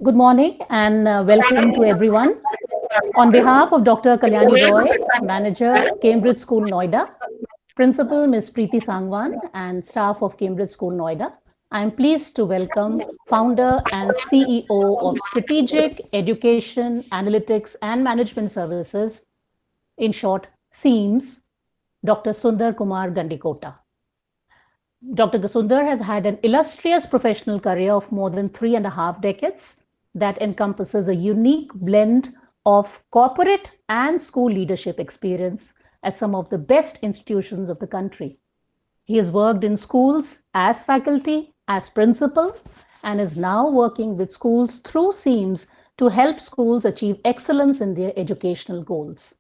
Good morning and welcome to everyone. On behalf of Dr. Kalyani Roy, Manager, Cambridge School, Noida, Principal Ms. Preeti Sangwan, and staff of Cambridge School, Noida, I am pleased to welcome Founder and CEO of Strategic Education, Analytics and Management Services, in short, SEAMS, Dr. Sundar Kumar Gandikota. Dr. Sundar has had an illustrious professional career of more than 3.5 decades that encompasses a unique blend of corporate and school leadership experience at some of the best institutions of the country. He has worked in schools as faculty, as principal, and is now working with schools through SEAMS to help schools achieve excellence in their educational goals.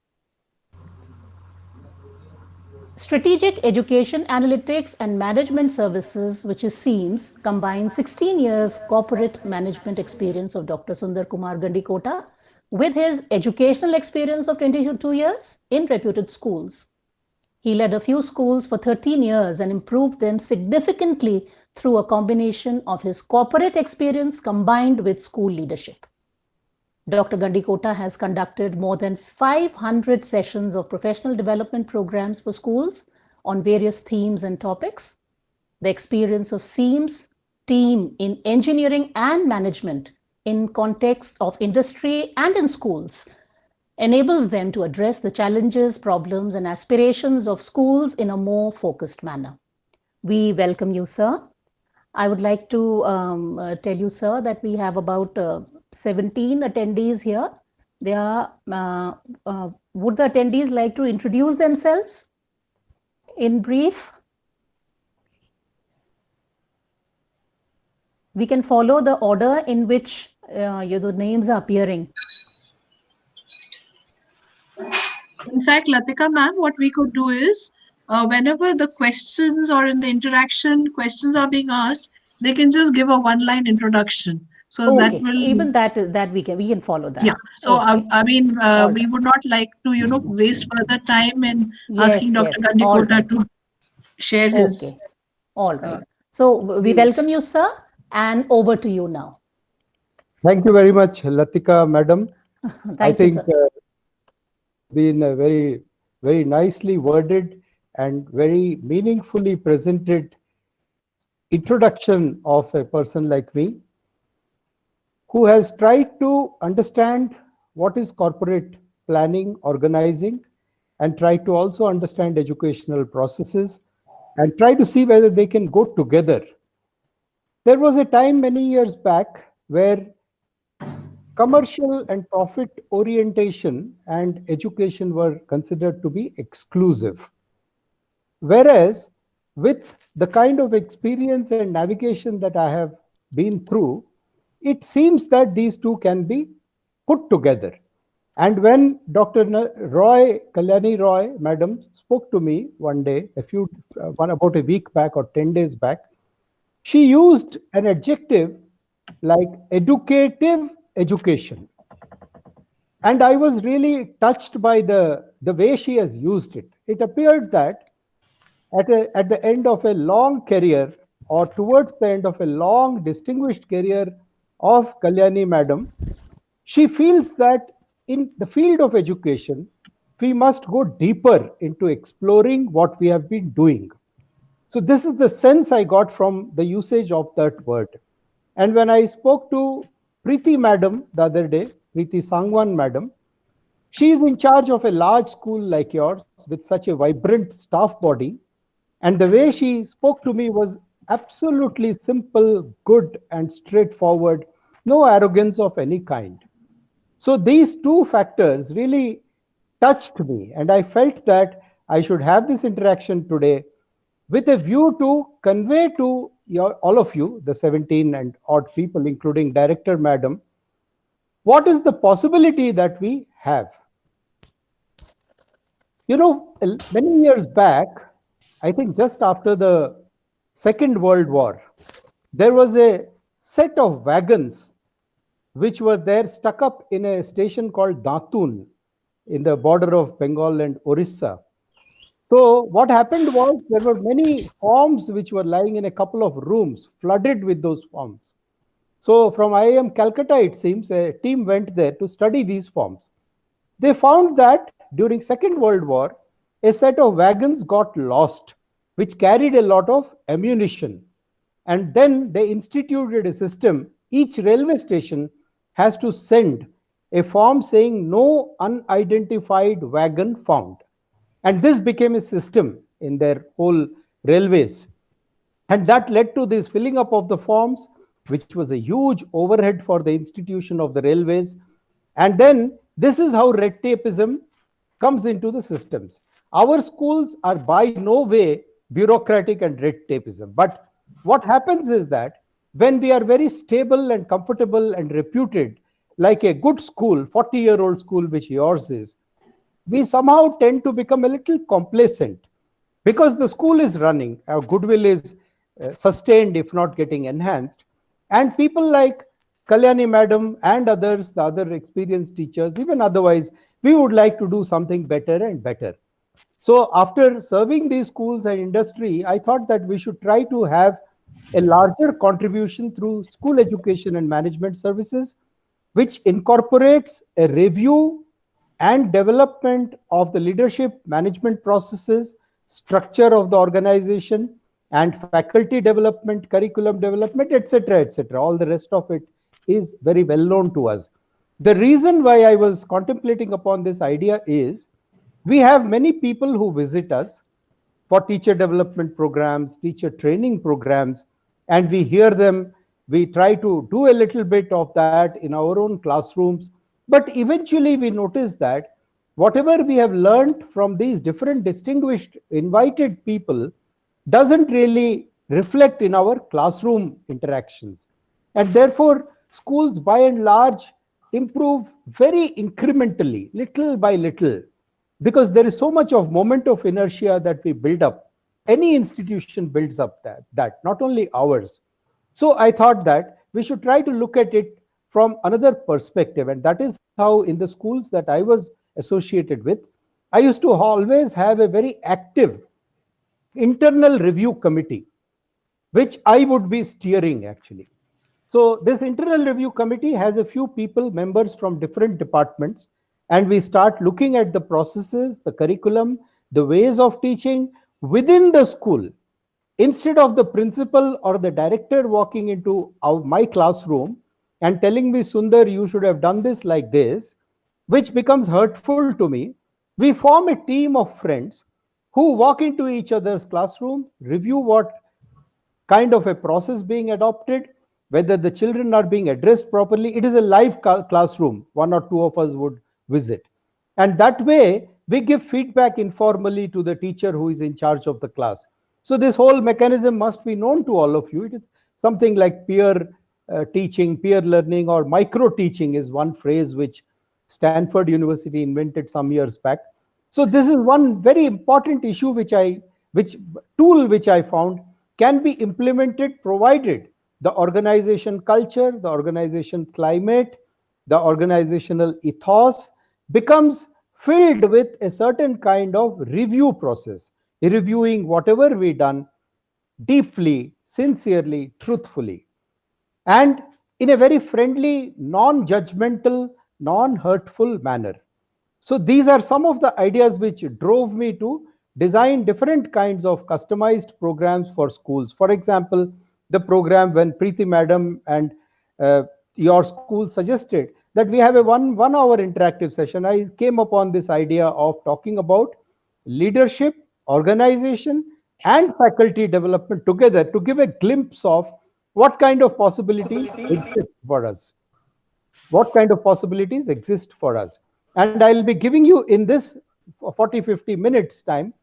Strategic Education Analytics and Management Services, which is SEAMS, combines 16 years corporate management experience of Dr. Sundar Kumar Gandikota with his educational experience of 22 years in reputed schools. He led a few schools for 13 years and improved them significantly through a combination of his corporate experience combined with school leadership. Dr. Gandikota has conducted more than 500 sessions of professional development programs for schools on various themes and topics. The experience of SEAMS team in engineering and management in context of industry and in schools enables them to address the challenges, problems, and aspirations of schools in a more focused manner. We welcome you, sir. I would like to tell you, sir, that we have about 17 attendees here. They are, would the attendees like to introduce themselves in brief? We can follow the order in which the names are appearing. In fact, Latika ma'am, what we could do is whenever the questions or in the interaction questions are being asked, they can just give a one-line introduction. So that Okay, will, even that we can follow yeah. that. So Okay, I mean, all we right. would not like to, waste further time in asking Yes, Dr. yes, all Gandikota right. to share his. Okay, all Uh, right. So we views. welcome you, sir, and over to you now. Thank you very much, Latika, madam. I Thank you, think sir. been a very nicely worded and very meaningfully presented introduction of a person like me who has tried to understand what is corporate planning, organizing, and try to also understand educational processes and try to see whether they can go together. There was a time many years back where commercial and profit orientation and education were considered to be exclusive. Whereas, with the kind of experience and navigation that I have been through, it seems that these two can be put together. And when Dr. Roy, Kalyani Roy, madam, spoke to me one day, about a week back or 10 days back, she used an adjective like educative education. And I was really touched by the way she has used it. It appeared that at the end of a long career or towards the end of a long distinguished career of Kalyani madam, she feels that in the field of education, we must go deeper into exploring what we have been doing. So this is the sense I got from the usage of that word. And when I spoke to Preeti madam the other day, Preeti Sangwan madam, she is in charge of a large school like yours with such a vibrant staff body. And the way she spoke to me was absolutely simple, good, and straightforward, no arrogance of any kind. So these two factors really touched me, and I felt that I should have this interaction today with a view to convey to all of you, the 17 and odd people, including Director Madam, what is the possibility that we have. You know, many years back, I think just after the Second World War, there was a set of wagons which were there stuck up in a station called Datun in the border of Bengal and Orissa. So what happened was there were many forms which were lying in a couple of rooms flooded with those forms. So from IIM Calcutta, it seems, a team went there to study these forms. They found that during Second World War, a set of wagons got lost, which carried a lot of ammunition. And then they instituted a system. Each railway station has to send a form saying no unidentified wagon found. And this became a system in their whole railways. And that led to this filling up of the forms, which was a huge overhead for the institution of the railways. And then this is how red tapeism comes into the systems. Our schools are by no way bureaucratic and red tapeism. But what happens is that when we are very stable and comfortable and reputed, like a good school, 40-year-old school, which yours is, we somehow tend to become a little complacent because the school is running, our goodwill is sustained, if not getting enhanced. And people like Kalyani Madam and others, the other experienced teachers, even otherwise, we would like to do something better and better. So after serving these schools and industry, I thought that we should try to have a larger contribution through school education and management services, which incorporates a review and development of the leadership management processes, structure of the organization, and faculty development, curriculum development, etc., etc. All the rest of it is very well known to us. The reason why I was contemplating upon this idea is we have many people who visit us for teacher development programs, teacher training programs, and we hear them. We try to do a little bit of that in our own classrooms. But eventually we notice that whatever we have learned from these different distinguished invited people doesn't really reflect in our classroom interactions. And therefore, schools by and large improve very incrementally, little by little, because there is so much of moment of inertia that we build up. Any institution builds up that not only ours. So I thought that we should try to look at it from another perspective. And that is how in the schools that I was associated with, I used to always have a very active internal review committee, which I would be steering actually. So this internal review committee has a few people, members from different departments, and we start looking at the processes, the curriculum, the ways of teaching within the school. Instead of the principal or the director walking into my classroom and telling me, Sundar, you should have done this like this, which becomes hurtful to me, we form a team of friends who walk into each other's classroom, review what kind of a process being adopted, whether the children are being addressed properly. It is a live classroom. One or two of us would visit. And that way, we give feedback informally to the teacher who is in charge of the class. So this whole mechanism must be known to all of you. It is something like peer teaching, peer learning, or micro teaching is one phrase which Stanford University invented some years back. So this is one very important issue which tool which I found can be implemented provided the organization culture, the organization climate, the organizational ethos becomes filled with a certain kind of review process, reviewing whatever we done deeply, sincerely, truthfully, and in a very friendly, non-judgmental, non-hurtful manner. So these are some of the ideas which drove me to design different kinds of customized programs for schools. For example, the program when Preeti Madam and your school suggested that we have a one hour interactive session, I came upon this idea of talking about leadership, organization, and faculty development together to give a glimpse of what kind of possibilities exist for us. What kind of possibilities exist for us. And I'll be giving you in this 40-50 minutes time,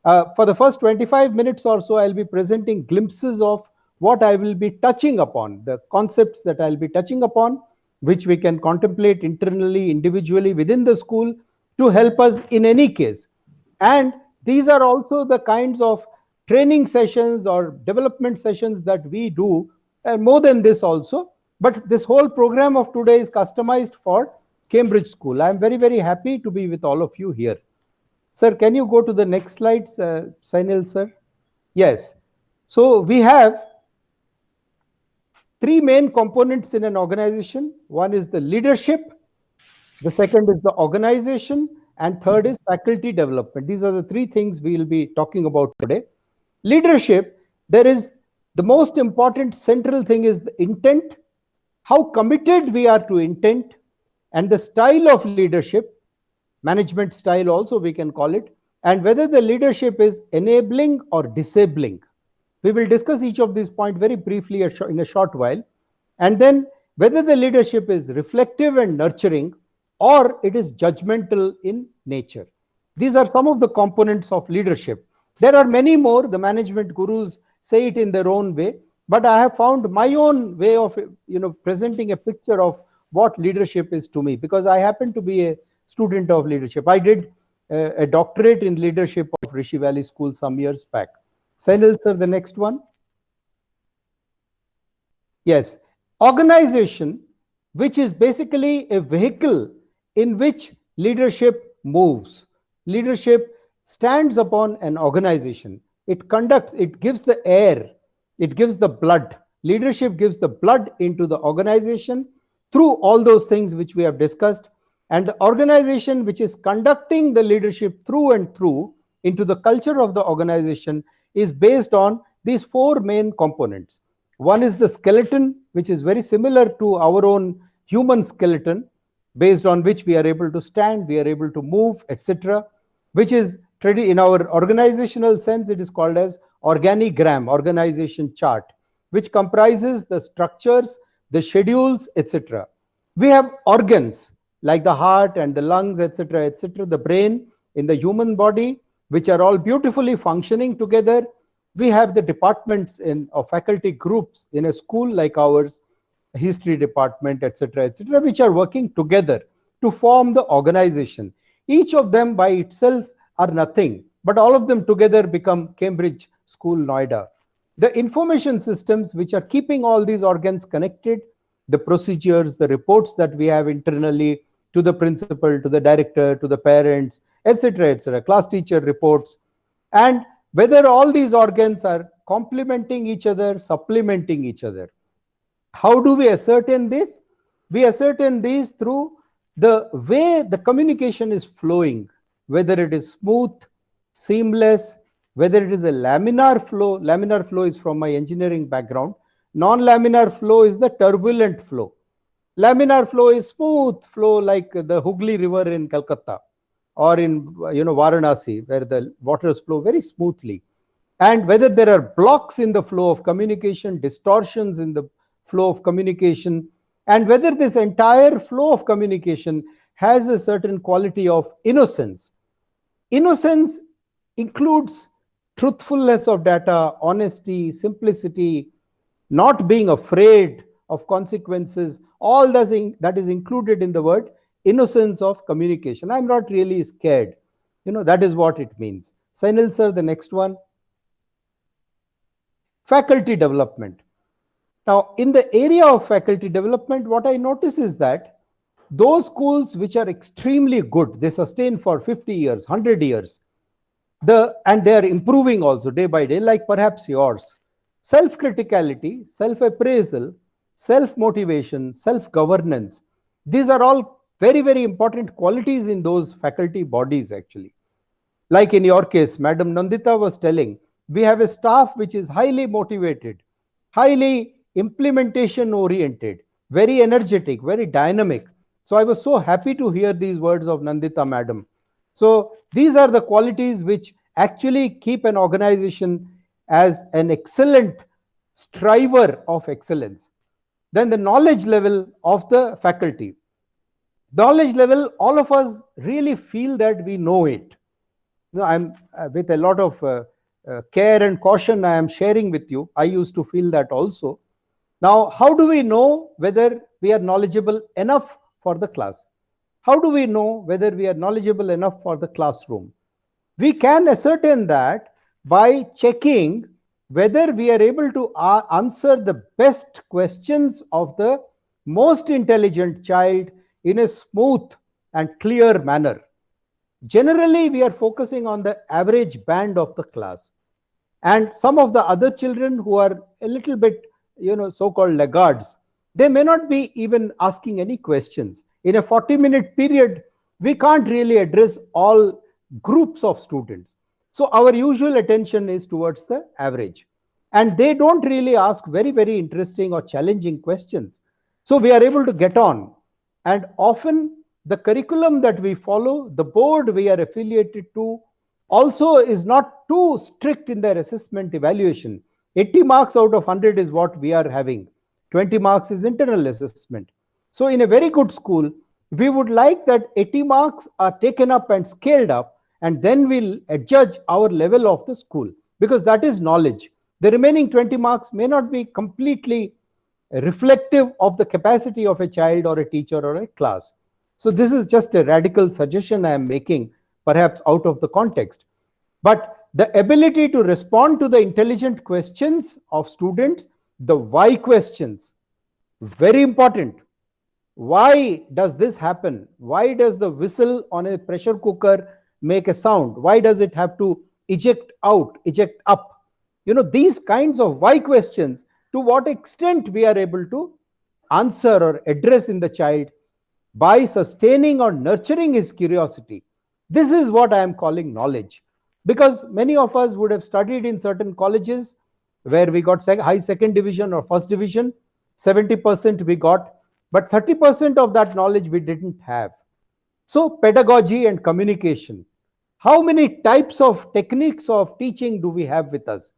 for the first 25 minutes or so, I'll be presenting glimpses of what I will be touching upon, the concepts that I'll be touching upon, which we can contemplate internally, individually within the school to help us in any case. And these are also the kinds of training sessions or development sessions that we do, and more than this also. But this whole program of today is customized for Cambridge School. I'm very, very happy to be with all of you here. Sir, can you go to the next slide, Sainil, sir? Yes. So we have three main components in an organization. One is the leadership, the second is the organization, and third is faculty development. These are the three things we will be talking about today. Leadership, there is the most important central thing is the intent, how committed we are to intent, and the style of leadership, management style also we can call it, and whether the leadership is enabling or disabling. We will discuss each of these points very briefly in a short while. And then whether the leadership is reflective and nurturing or it is judgmental in nature. These are some of the components of leadership. There are many more. The management gurus say it in their own way, but I have found my own way of presenting a picture of what leadership is to me, because I happen to be a student of leadership. I did a doctorate in leadership of Rishi Valley School some years back. Sainil sir, the next one. Yes, organization, which is basically a vehicle in which leadership moves. Leadership stands upon an organization. It conducts, it gives the air, it gives the blood. Leadership gives the blood into the organization through all those things which we have discussed. And the organization which is conducting the leadership through and through into the culture of the organization is based on these four main components. One is the skeleton, which is very similar to our own human skeleton, based on which we are able to stand, we are able to move, etc., which is in our organizational sense, it is called as organigram, organization chart, which comprises the structures, the schedules, etc. We have organs like the heart and the lungs, etc., etc., the brain in the human body, which are all beautifully functioning together. We have the departments of faculty groups in a school like ours, history department, etc., etc., which are working together to form the organization. Each of them by itself are nothing, but all of them together become Cambridge School, Noida. The information systems which are keeping all these organs connected, the procedures, the reports that we have internally to the principal, to the director, to the parents, etc., etc., class teacher reports, and whether all these organs are complementing each other, supplementing each other. How do we ascertain this? We ascertain these through the way the communication is flowing, whether it is smooth, seamless, whether it is a laminar flow. Laminar flow is from my engineering background. Non-laminar flow is the turbulent flow. Laminar flow is smooth flow like the Hooghly River in Calcutta or in Varanasi, where the waters flow very smoothly. And whether there are blocks in the flow of communication, distortions in the flow of communication, and whether this entire flow of communication has a certain quality of innocence. Innocence includes truthfulness of data, honesty, simplicity, not being afraid of consequences, all that is included in the word innocence of communication. I'm not really scared. That is what it means. Sainil sir, the next one. Faculty development. Now, in the area of faculty development, what I notice is that those schools which are extremely good, they sustain for 50 years, 100 years, and they are improving also day by day, like perhaps yours. Self-criticality, self-appraisal, self-motivation, self-governance, these are all very, very important qualities in those faculty bodies actually. Like in your case, Madam Nandita was telling, we have a staff which is highly motivated, highly implementation oriented, very energetic, very dynamic. So I was so happy to hear these words of Nandita Madam. So these are the qualities which actually keep an organization as an excellent striver of excellence. Then the knowledge level of the faculty. Knowledge level, all of us really feel that we know it. I'm with a lot of care and caution I am sharing with you. I used to feel that also. Now, how do we know whether we are knowledgeable enough for the class? How do we know whether we are knowledgeable enough for the classroom? We can ascertain that by checking whether we are able to answer the best questions of the most intelligent child in a smooth and clear manner. Generally, we are focusing on the average band of the class. And some of the other children who are a little bit so-called laggards, they may not be even asking any questions. In a 40-minute period, we can't really address all groups of students. So our usual attention is towards the average. And they don't really ask very, very interesting or challenging questions. So we are able to get on. And often the curriculum that we follow, the board we are affiliated to, also is not too strict in their assessment evaluation. 80 marks out of 100 is what we are having. 20 marks is internal assessment. So in a very good school, we would like that 80 marks are taken up and scaled up, and then we'll adjudge our level of the school, because that is knowledge. The remaining 20 marks may not be completely reflective of the capacity of a child or a teacher or a class. So this is just a radical suggestion I am making, perhaps out of the context. But the ability to respond to the intelligent questions of students, the why questions, very important. Why does this happen? Why does the whistle on a pressure cooker make a sound? Why does it have to eject out, eject up? These kinds of why questions, to what extent we are able to answer or address in the child by sustaining or nurturing his curiosity. This is what I am calling knowledge. Because many of us would have studied in certain colleges where we got high second division or first division, 70% we got, but 30% of that knowledge we didn't have. So pedagogy and communication. How many types of techniques of teaching do we have with us?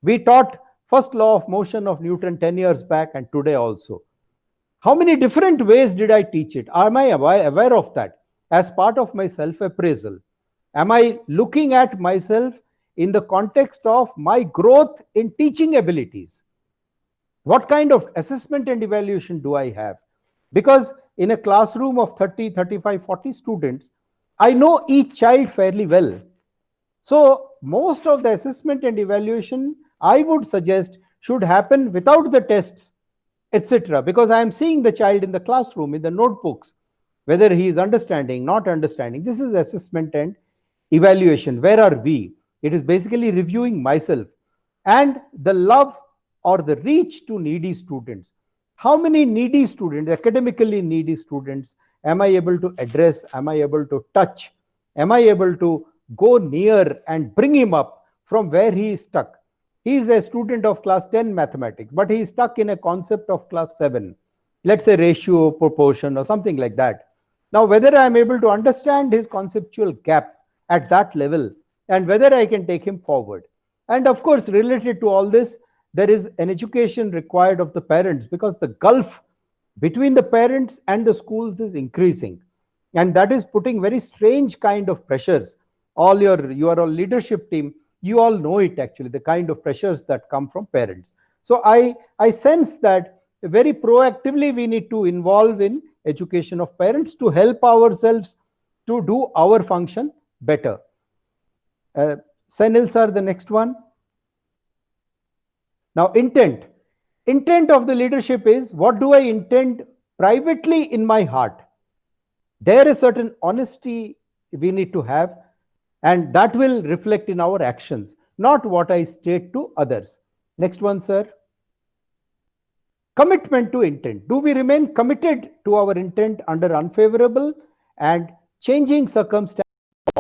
We taught first law of motion of Newton 10 years back and today also. How many different ways did I teach it? Am I aware of that as part of my self-appraisal? Am I looking at myself in the context of my growth in teaching abilities? What kind of assessment and evaluation do I have? Because in a classroom of 30, 35, 40 students, I know each child fairly well. So most of the assessment and evaluation, I would suggest, should happen without the tests, etc. Because I am seeing the child in the classroom, in the notebooks, whether he is understanding, not understanding. This is assessment and evaluation. Where are we? It is basically reviewing myself and the love or the reach to needy students. How many needy students, academically needy students, am I able to address? Am I able to touch? Am I able to go near and bring him up from where he is stuck? He is a student of class 10 mathematics, but he is stuck in a concept of class 7. Let's say ratio, proportion, or something like that. Now, whether I am able to understand his conceptual gap at that level and whether I can take him forward. And of course, related to all this, there is an education required of the parents, because the gulf between the parents and the schools is increasing. And that is putting very strange kind of pressures. You are a leadership team, you all know it actually, the kind of pressures that come from parents. So I sense that very proactively we need to involve in education of parents to help ourselves to do our function better. Senil sir, the next one. Now, intent. Intent of the leadership is, what do I intend privately in my heart? There is certain honesty we need to have, and that will reflect in our actions, not what I state to others. Next one, sir. Commitment to intent. Do we remain committed to our intent under unfavorable and changing circumstances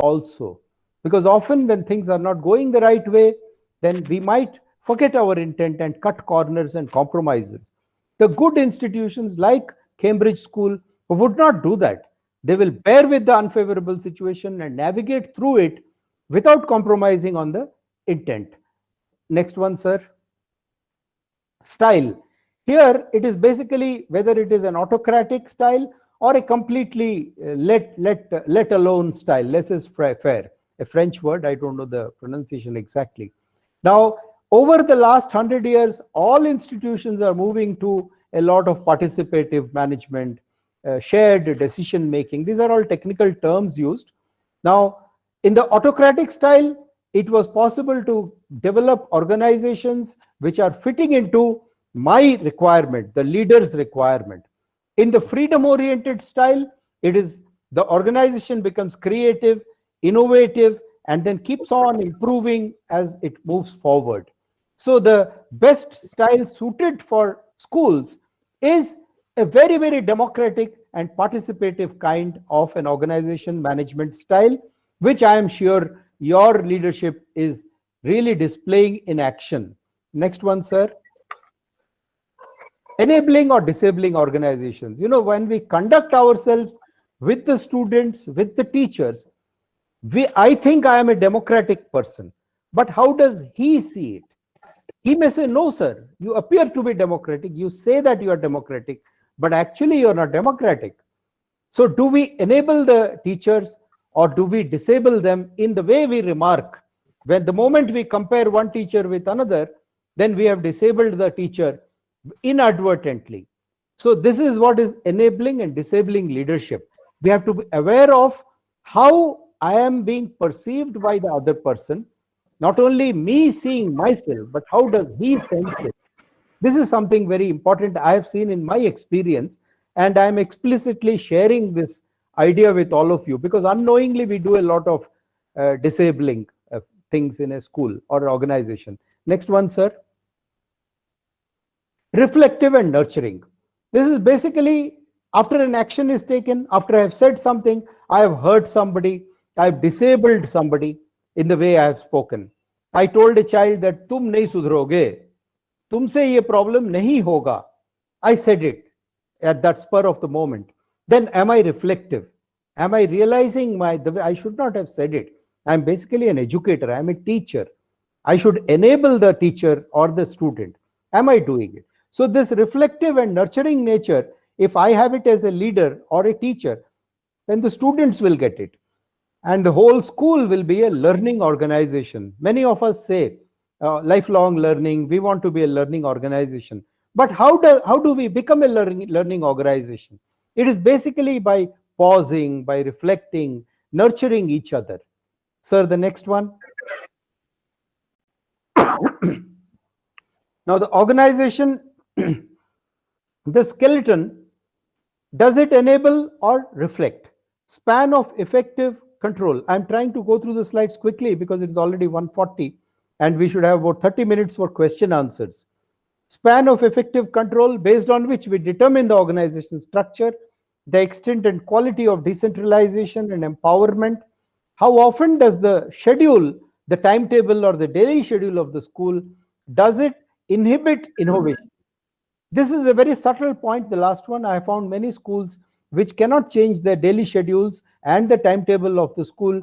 also? Because often when things are not going the right way, then we might forget our intent and cut corners and compromises. The good institutions like Cambridge School would not do that. They will bear with the unfavorable situation and navigate through it without compromising on the intent. Next one, sir. Style. Here it is basically whether it is an autocratic style or a completely let alone style. Laissez-faire, a French word. I don't know the pronunciation exactly. Now, over the last 100 years, all institutions are moving to a lot of participative management, shared decision making. These are all technical terms used. Now, in the autocratic style, it was possible to develop organizations which are fitting into my requirement, the leader's requirement. In the freedom-oriented style, it is the organization becomes creative, innovative, and then keeps on improving as it moves forward. So the best style suited for schools is a very, very democratic and participative kind of an organization management style, which I am sure your leadership is really displaying in action. Next one, sir. Enabling or disabling organizations. You know, when we conduct ourselves with the students, with the teachers, I think I am a democratic person, but how does he see it? He may say, no, sir, you appear to be democratic. You say that you are democratic, but actually you are not democratic. So do we enable the teachers or do we disable them in the way we remark? When the moment we compare one teacher with another, then we have disabled the teacher inadvertently. So this is what is enabling and disabling leadership. We have to be aware of how I am being perceived by the other person, not only me seeing myself, but how does he sense it? This is something very important I have seen in my experience, and I am explicitly sharing this idea with all of you because unknowingly we do a lot of disabling things in a school or organization. Next one, sir. Reflective and nurturing. This is basically after an action is taken, after I have said something, I have hurt somebody, I have disabled somebody in the way I have spoken. I told a child that तुम नहीं सुधरोगे, तुमसे ये problem नहीं होगा. I said it at that spur of the moment. Then am I reflective? Am I realizing the way I should not have said it? I'm basically an educator. I'm a teacher. I should enable the teacher or the student. Am I doing it? So this reflective and nurturing nature, if I have it as a leader or a teacher, then the students will get it. And the whole school will be a learning organization. Many of us say lifelong learning, we want to be a learning organization. But how do we become a learning organization? It is basically by pausing, by reflecting, nurturing each other. Sir, the next one. Now the organization, the skeleton, does it enable or reflect? Span of effective control. I'm trying to go through the slides quickly because it's already 1:40 and we should have about 30 minutes for question answers. Span of effective control based on which we determine the organization structure, the extent and quality of decentralization and empowerment. How often does the schedule, the timetable or the daily schedule of the school, does it inhibit innovation? This is a very subtle point, the last one. I found many schools which cannot change their daily schedules and the timetable of the school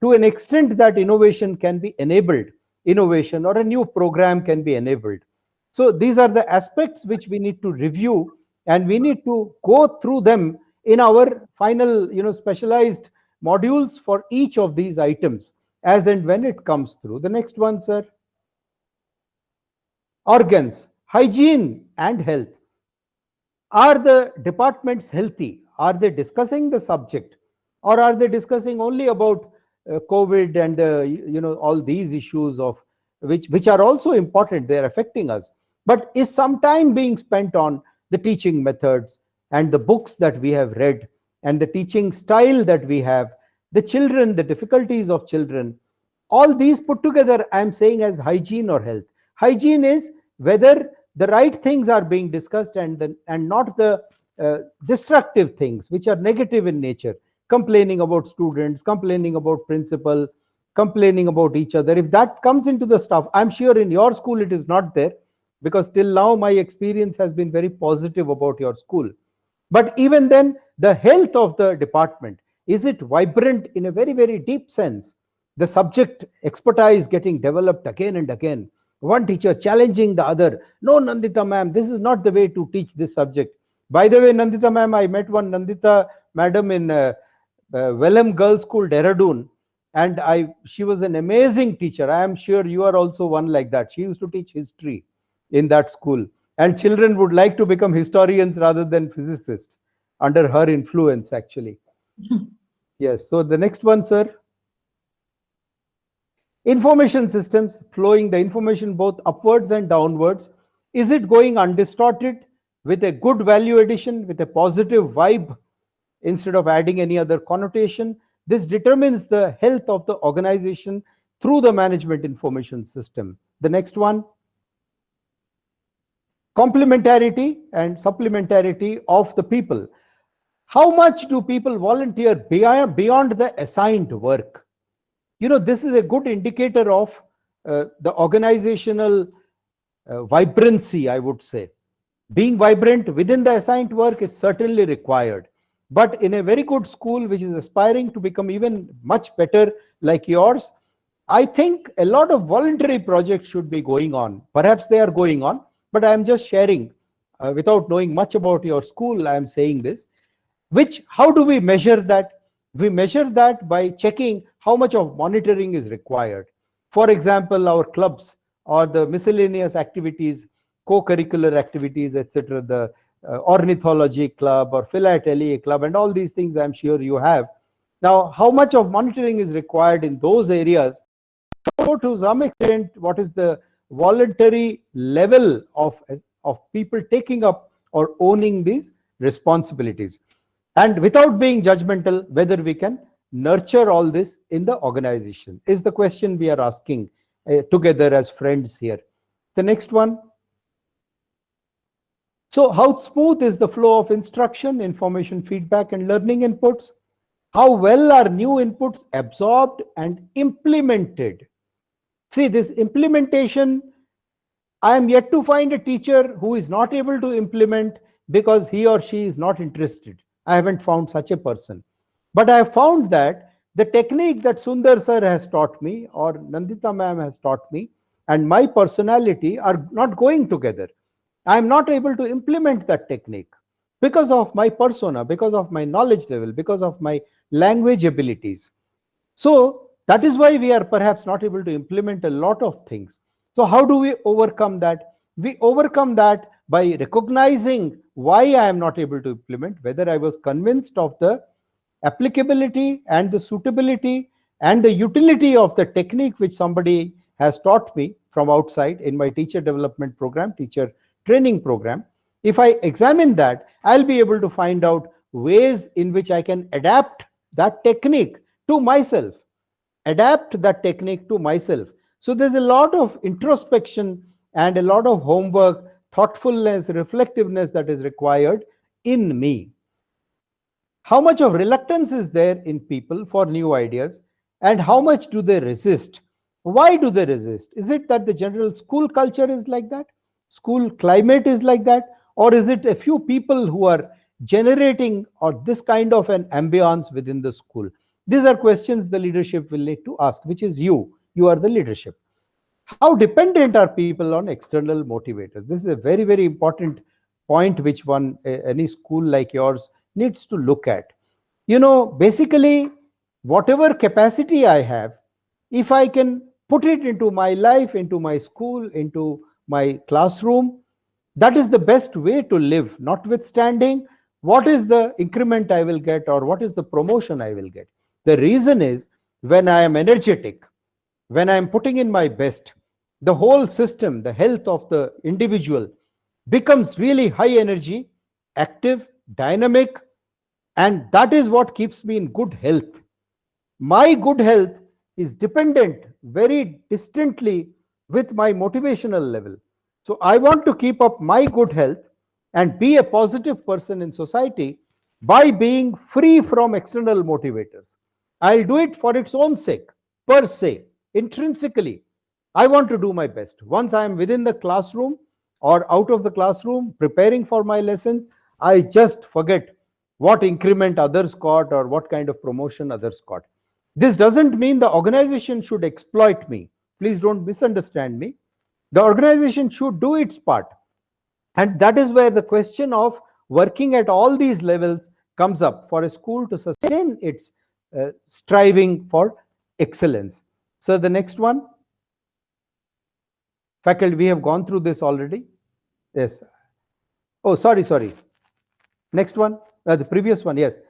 to an extent that innovation can be enabled, innovation or a new program can be enabled. So these are the aspects which we need to review and we need to go through them in our final, specialized modules for each of these items as and when it comes through. The next one, sir. Organs, hygiene and health. Are the departments healthy? Are they discussing the subject? Or are they discussing only about COVID and all these issues of which are also important, they're affecting us. But is some time being spent on the teaching methods and the books that we have read and the teaching style that we have, the children, the difficulties of children, all these put together, I'm saying as hygiene or health. Hygiene is whether the right things are being discussed and not the destructive things which are negative in nature, complaining about students, complaining about principal, complaining about each other. If that comes into the stuff, I'm sure in your school it is not there, because till now my experience has been very positive about your school. But even then, the health of the department, is it vibrant in a very, very deep sense? The subject expertise getting developed again and again. One teacher challenging the other. No, Nandita ma'am, this is not the way to teach this subject. By the way, Nandita ma'am, I met one Nandita madam in Welham Girls School, Dehradun, and she was an amazing teacher. I am sure you are also one like that. She used to teach history in that school, and children would like to become historians rather than physicists under her influence, actually. Yes. So the next one, sir. Information systems, flowing the information both upwards and downwards. Is it going undistorted with a good value addition, with a positive vibe, instead of adding any other connotation? This determines the health of the organization through the management information system. The next one. complementarity and supplementarity of the people. How much do people volunteer beyond the assigned work? This is a good indicator of the organizational vibrancy, I would say. Being vibrant within the assigned work is certainly required. But in a very good school, which is aspiring to become even much better like yours, I think a lot of voluntary projects should be going on. Perhaps they are going on, but I am just sharing without knowing much about your school. I am saying this. How do we measure that? We measure that by checking how much of monitoring is required. For example, our clubs or the miscellaneous activities, co-curricular activities, etc., the ornithology club or philately club and all these things I'm sure you have. Now, how much of monitoring is required in those areas? So to some extent, what is the voluntary level of people taking up or owning these responsibilities? And without being judgmental, whether we can nurture all this in the organization is the question we are asking together as friends here. The next one. So how smooth is the flow of instruction, information, feedback, and learning inputs? How well are new inputs absorbed and implemented? See, this implementation, I am yet to find a teacher who is not able to implement because he or she is not interested. I haven't found such a person. But I have found that the technique that Sundar sir has taught me or Nandita ma'am has taught me and my personality are not going together. I am not able to implement that technique because of my persona, because of my knowledge level, because of my language abilities. So that is why we are perhaps not able to implement a lot of things. So how do we overcome that? We overcome that by recognizing why I am not able to implement, whether I was convinced of the applicability and the suitability and the utility of the technique which somebody has taught me from outside in my teacher development program, teacher training program. If I examine that, I'll be able to find out ways in which I can adapt that technique to myself. Adapt that technique to myself. So there's a lot of introspection and a lot of homework, thoughtfulness, reflectiveness that is required in me. How much of reluctance is there in people for new ideas and how much do they resist? Why do they resist? Is it that the general school culture is like that? School climate is like that? Or is it a few people who are generating or this kind of an ambience within the school? These are questions the leadership will need to ask, which is you. You are the leadership. How dependent are people on external motivators? This is a very, very important point which any school like yours needs to look at. Basically, whatever capacity I have, if I can put it into my life, into my school, into my classroom, that is the best way to live, notwithstanding what is the increment I will get or what is the promotion I will get. The reason is when I am energetic, when I am putting in my best, the whole system, the health of the individual becomes really high energy, active, dynamic, and that is what keeps me in good health. My good health is dependent very distantly with my motivational level. So I want to keep up my good health and be a positive person in society by being free from external motivators. I'll do it for its own sake, per se, intrinsically. I want to do my best. Once I am within the classroom or out of the classroom, preparing for my lessons, I just forget what increment others got or what kind of promotion others got. This doesn't mean the organization should exploit me. Please don't misunderstand me. The organization should do its part. And that is where the question of working at all these levels comes up for a school to sustain its striving for excellence. So the next one. Faculty, we have gone through this already. Yes. Oh, sorry. Next one. The previous one, yes.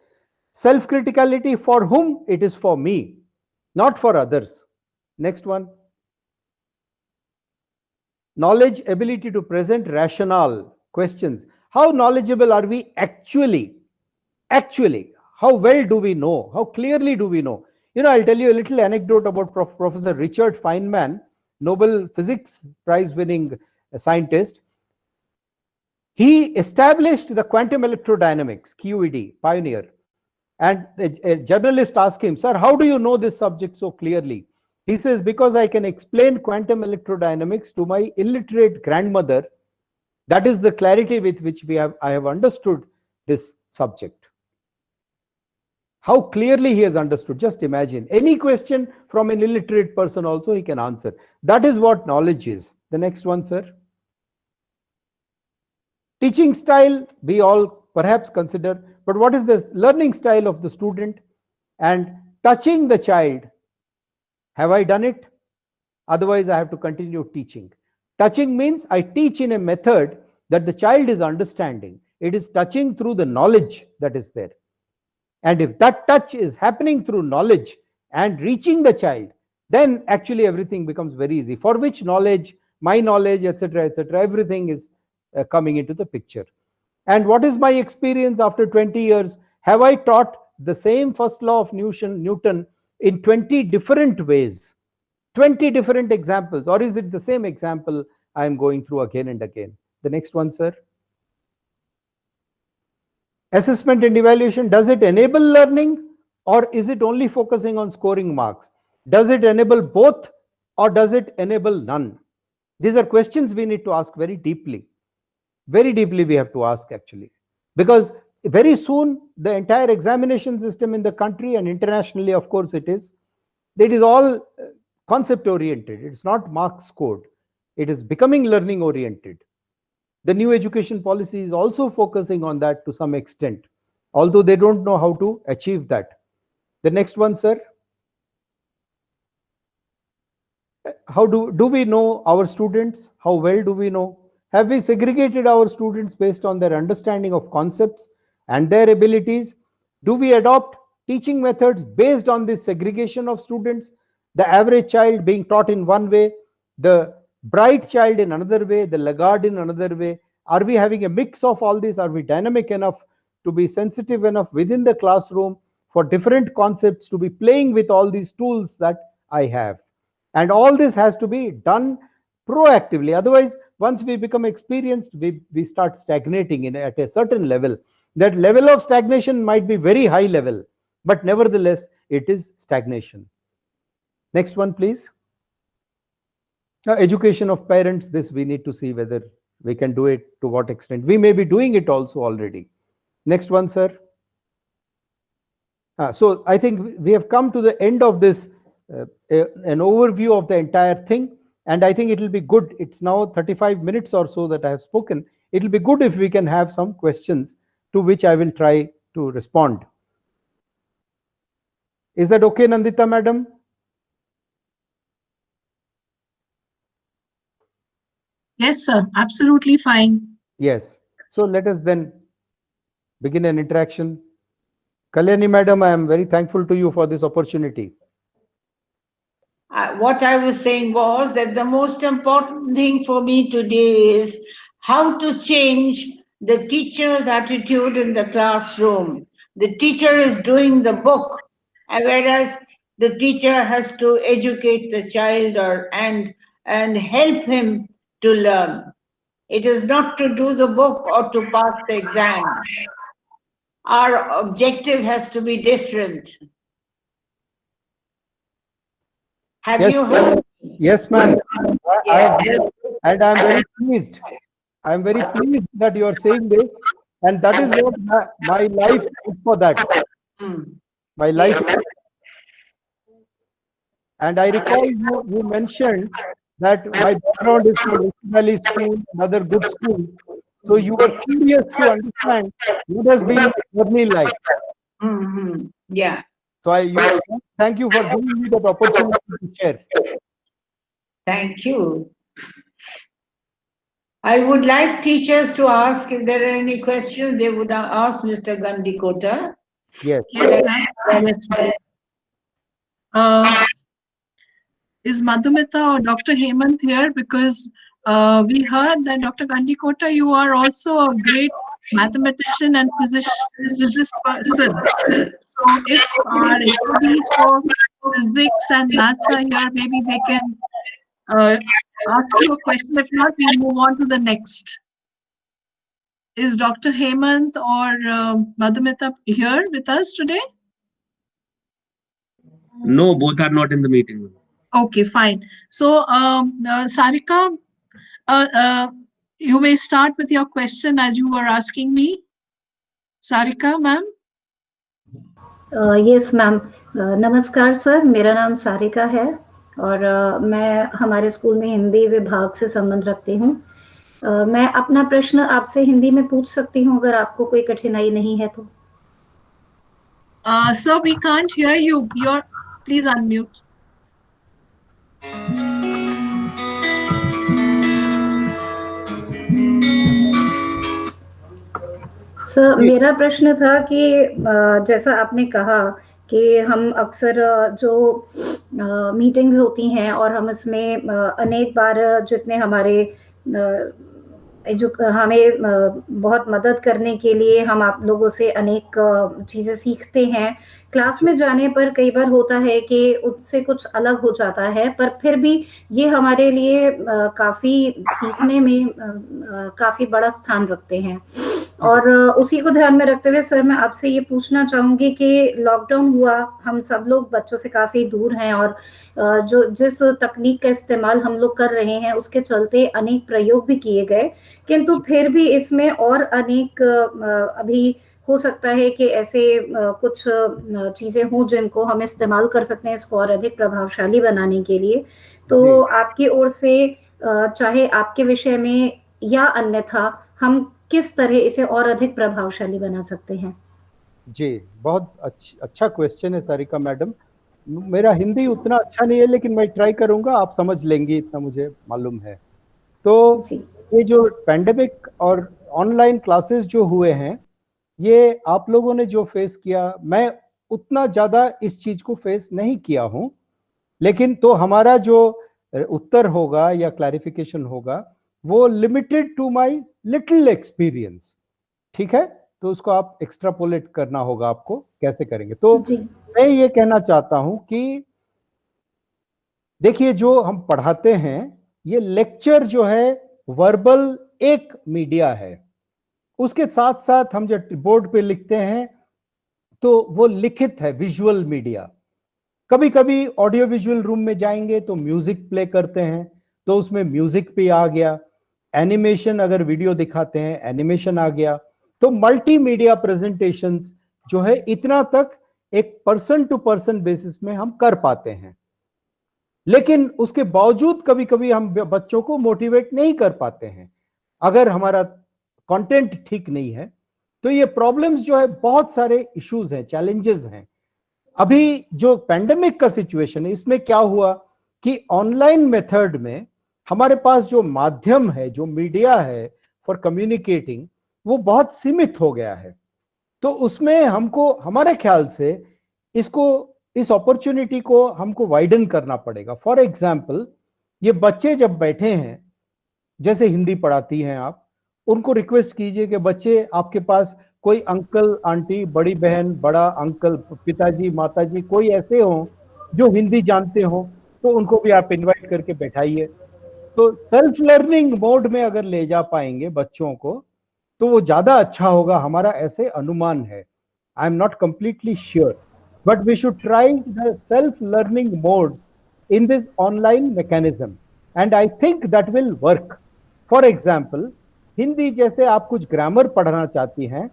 Self-criticality, for whom? It is for me, not for others. Next one. Knowledge, ability to present rationale, questions. How knowledgeable are we actually? Actually, how well do we know? How clearly do we know? I'll tell you a little anecdote about Professor Richard Feynman, Nobel Physics Prize winning scientist. He established the quantum electrodynamics, QED, pioneer. And a journalist asked him, sir, how do you know this subject so clearly? He says, because I can explain quantum electrodynamics to my illiterate grandmother. That is the clarity with which I have understood this subject. How clearly he has understood. Just imagine, any question from an illiterate person also he can answer. That is what knowledge is. The next one, sir. Teaching style, we all perhaps consider, but what is the learning style of the student? And touching the child, have I done it? Otherwise, I have to continue teaching. Touching means I teach in a method that the child is understanding. It is touching through the knowledge that is there. And if that touch is happening through knowledge and reaching the child, then actually everything becomes very easy. For which knowledge, my knowledge, etc., everything is coming into the picture. And what is my experience after 20 years? Have I taught the same first law of Newton in 20 different ways, 20 different examples, or is it the same example I am going through again and again? The next one, sir. Assessment and evaluation, does it enable learning or is it only focusing on scoring marks? Does it enable both or does it enable none? These are questions we need to ask very deeply. Very deeply we have to ask actually. Because very soon the entire examination system in the country and internationally, of course, it is all concept oriented. It's not marks scored. It is becoming learning oriented. The new education policy is also focusing on that to some extent, although they don't know how to achieve that. The next one, sir. How do we know our students? How well do we know? Have we segregated our students based on their understanding of concepts and their abilities? Do we adopt teaching methods based on this segregation of students? The average child being taught in one way, the bright child in another way, the laggard in another way. Are we having a mix of all this? Are we dynamic enough to be sensitive enough within the classroom for different concepts to be playing with all these tools that I have? And all this has to be done proactively. Otherwise, once we become experienced, we start stagnating at a certain level. That level of stagnation might be very high level, but nevertheless, it is stagnation. Next one, please. Now, education of parents, this we need to see whether we can do it, to what extent. We may be doing it also already. Next one, sir. So I think we have come to the end of this, an overview of the entire thing. And I think it will be good. It's now 35 minutes or so that I have spoken. It will be good if we can have some questions to which I will try to respond. Is that okay, Nandita madam? Yes, sir. Absolutely fine. Yes. So let us then begin an interaction. Kalyani madam, I am very thankful to you for this opportunity. What I was saying was that the most important thing for me today is how to change the teacher's attitude in the classroom. The teacher is doing the book, whereas the teacher has to educate the child and help him to learn. It is not to do the book or to pass the exam. Our objective has to be different. Have Yes, you heard? Yes, ma'am. Yeah. And I'm very pleased. I'm very pleased that you are saying this. And that is what my life is for that. My life. And I recall you mentioned that my background is from West Valley School, another good school. So you were curious to understand what has been my journey like. Yeah. So thank you for giving me that opportunity to share. Thank you. I would like teachers to ask if there are any questions they would ask Mr. Gandikota. Yes. Yes, yes. Is Madhumita or Dr. Hemant here? Because we heard that Dr. Gandikota, you are also a great mathematician and physicist person. So if our HODs for physics and maths are here, maybe they can ask you a question. If not, we'll move on to the next. Is Dr. Hemant or Madhumita here with us today? No, both are not in the meeting. Okay, fine. So, Sarika, you may start with your question as you were asking me. Sarika, ma'am. Yes ma'am, नमस्कार sir, मेरा नाम सारिका है और मैं हमारे school में हिंदी विभाग से संबंध रखती हूँ। मैं अपना प्रश्न आपसे हिंदी में पूछ सकती हूँ अगर आपको कोई कठिनाई नहीं है तो। Sir, we can't hear you. Please unmute. Sir, मेरा प्रश्न था कि जैसा आपने कहा कि हम अक्सर जो मीटिंग्स होती हैं और हम इसमें अनेक बार जितने हमारे हमें बहुत मदद करने के लिए हम आप लोगों से अनेक चीज़ें सीखते हैं। क्लास में जाने पर कई बार होता है कि उससे कुछ अलग हो जाता है, पर फिर भी ये हमारे लिए काफ़ी सीखने में काफ़ी बड़ा स्थान रखते हैं। और उसी को ध्यान में रखते हुए सर मैं आपसे ये पूछना चाहूँगी कि लॉकडाउन हुआ, हम सब लोग बच्चों से काफ़ी दूर हैं और जो जिस तकनीक का इस्तेमाल हम लोग कर रहे हैं उसके चलते अनेक प्रयोग भी किए गए, किंतु फिर भी इसमें और अनेक अभी हो सकता है कि ऐसे कुछ चीज़ें हों जिनको हम इस्तेमाल कर सकते हैं इसको और अधिक प्रभावशाली बनाने के लिए। तो आपकी ओर से चाहे आपके विषय में या अन्यथा हम किस तरह इसे और अधिक प्रभावशाली बना सकते हैं? जी, बहुत अच्छा क्वेश्चन है सारिका मैडम। मेरा हिंदी उतना अच्छा नहीं है लेकिन मैं ट्राई करूंगा, आप समझ लेंगी इतना मुझे मालूम है। तो ये जो पैंडेमिक और ऑनलाइन क्लासेस जो हुए हैं, ये आप लोगों ने जो फेस किया, मैं उतना ज्यादा इस चीज को फेस नहीं किया हूं, लेकिन तो हमारा जो उत्तर होगा या क्लैरिफिकेशन होगा वो limited to my little experience, ठीक है? तो उसको आप एक्स्ट्रापोलेट करना होगा, आपको कैसे करेंगे। तो मैं ये कहना चाहता हूं कि देखिए, जो हम पढ़ाते हैं ये लेक्चर जो है वर्बल एक मीडिया है, उसके साथ साथ हम जब बोर्ड पे लिखते हैं तो वो लिखित है, विजुअल मीडिया। कभी कभी ऑडियो विजुअल रूम में जाएंगे तो म्यूजिक प्ले करते हैं तो उसमें म्यूजिक भी आ गया, एनिमेशन अगर वीडियो दिखाते हैं एनिमेशन आ गया। तो मल्टीमीडिया प्रेजेंटेशंस जो है इतना तक एक पर्सन टू पर्सन बेसिस में हम कर पाते हैं, लेकिन उसके बावजूद कभी कभी हम बच्चों को मोटिवेट नहीं कर पाते हैं अगर हमारा कंटेंट ठीक नहीं है। तो ये प्रॉब्लम्स जो है, बहुत सारे इश्यूज हैं, चैलेंजेस हैं। अभी जो पैंडेमिक का सिचुएशन है, इसमें क्या हुआ कि ऑनलाइन मेथड में हमारे पास जो माध्यम है, जो मीडिया है फॉर कम्युनिकेटिंग, वो बहुत सीमित हो गया है। तो उसमें हमको, हमारे ख्याल से इसको, इस अपॉर्चुनिटी को हमको वाइडन करना पड़ेगा। फॉर एग्जाम्पल, ये बच्चे जब बैठे हैं, जैसे हिंदी पढ़ाती हैं आप, उनको रिक्वेस्ट कीजिए कि बच्चे, आपके पास कोई अंकल आंटी, बड़ी बहन, बड़ा अंकल, पिताजी माताजी, कोई ऐसे हो जो हिंदी जानते हो, तो उनको भी आप इनवाइट करके बैठाइए। तो सेल्फ लर्निंग मोड में अगर ले जा पाएंगे बच्चों को तो वो ज्यादा अच्छा होगा, हमारा ऐसे अनुमान है। I am not completely sure, but we should try the self learning modes in this online mechanism and I think that will work. For example, Hindi जैसे आप कुछ ग्रामर पढ़ना चाहती हैं,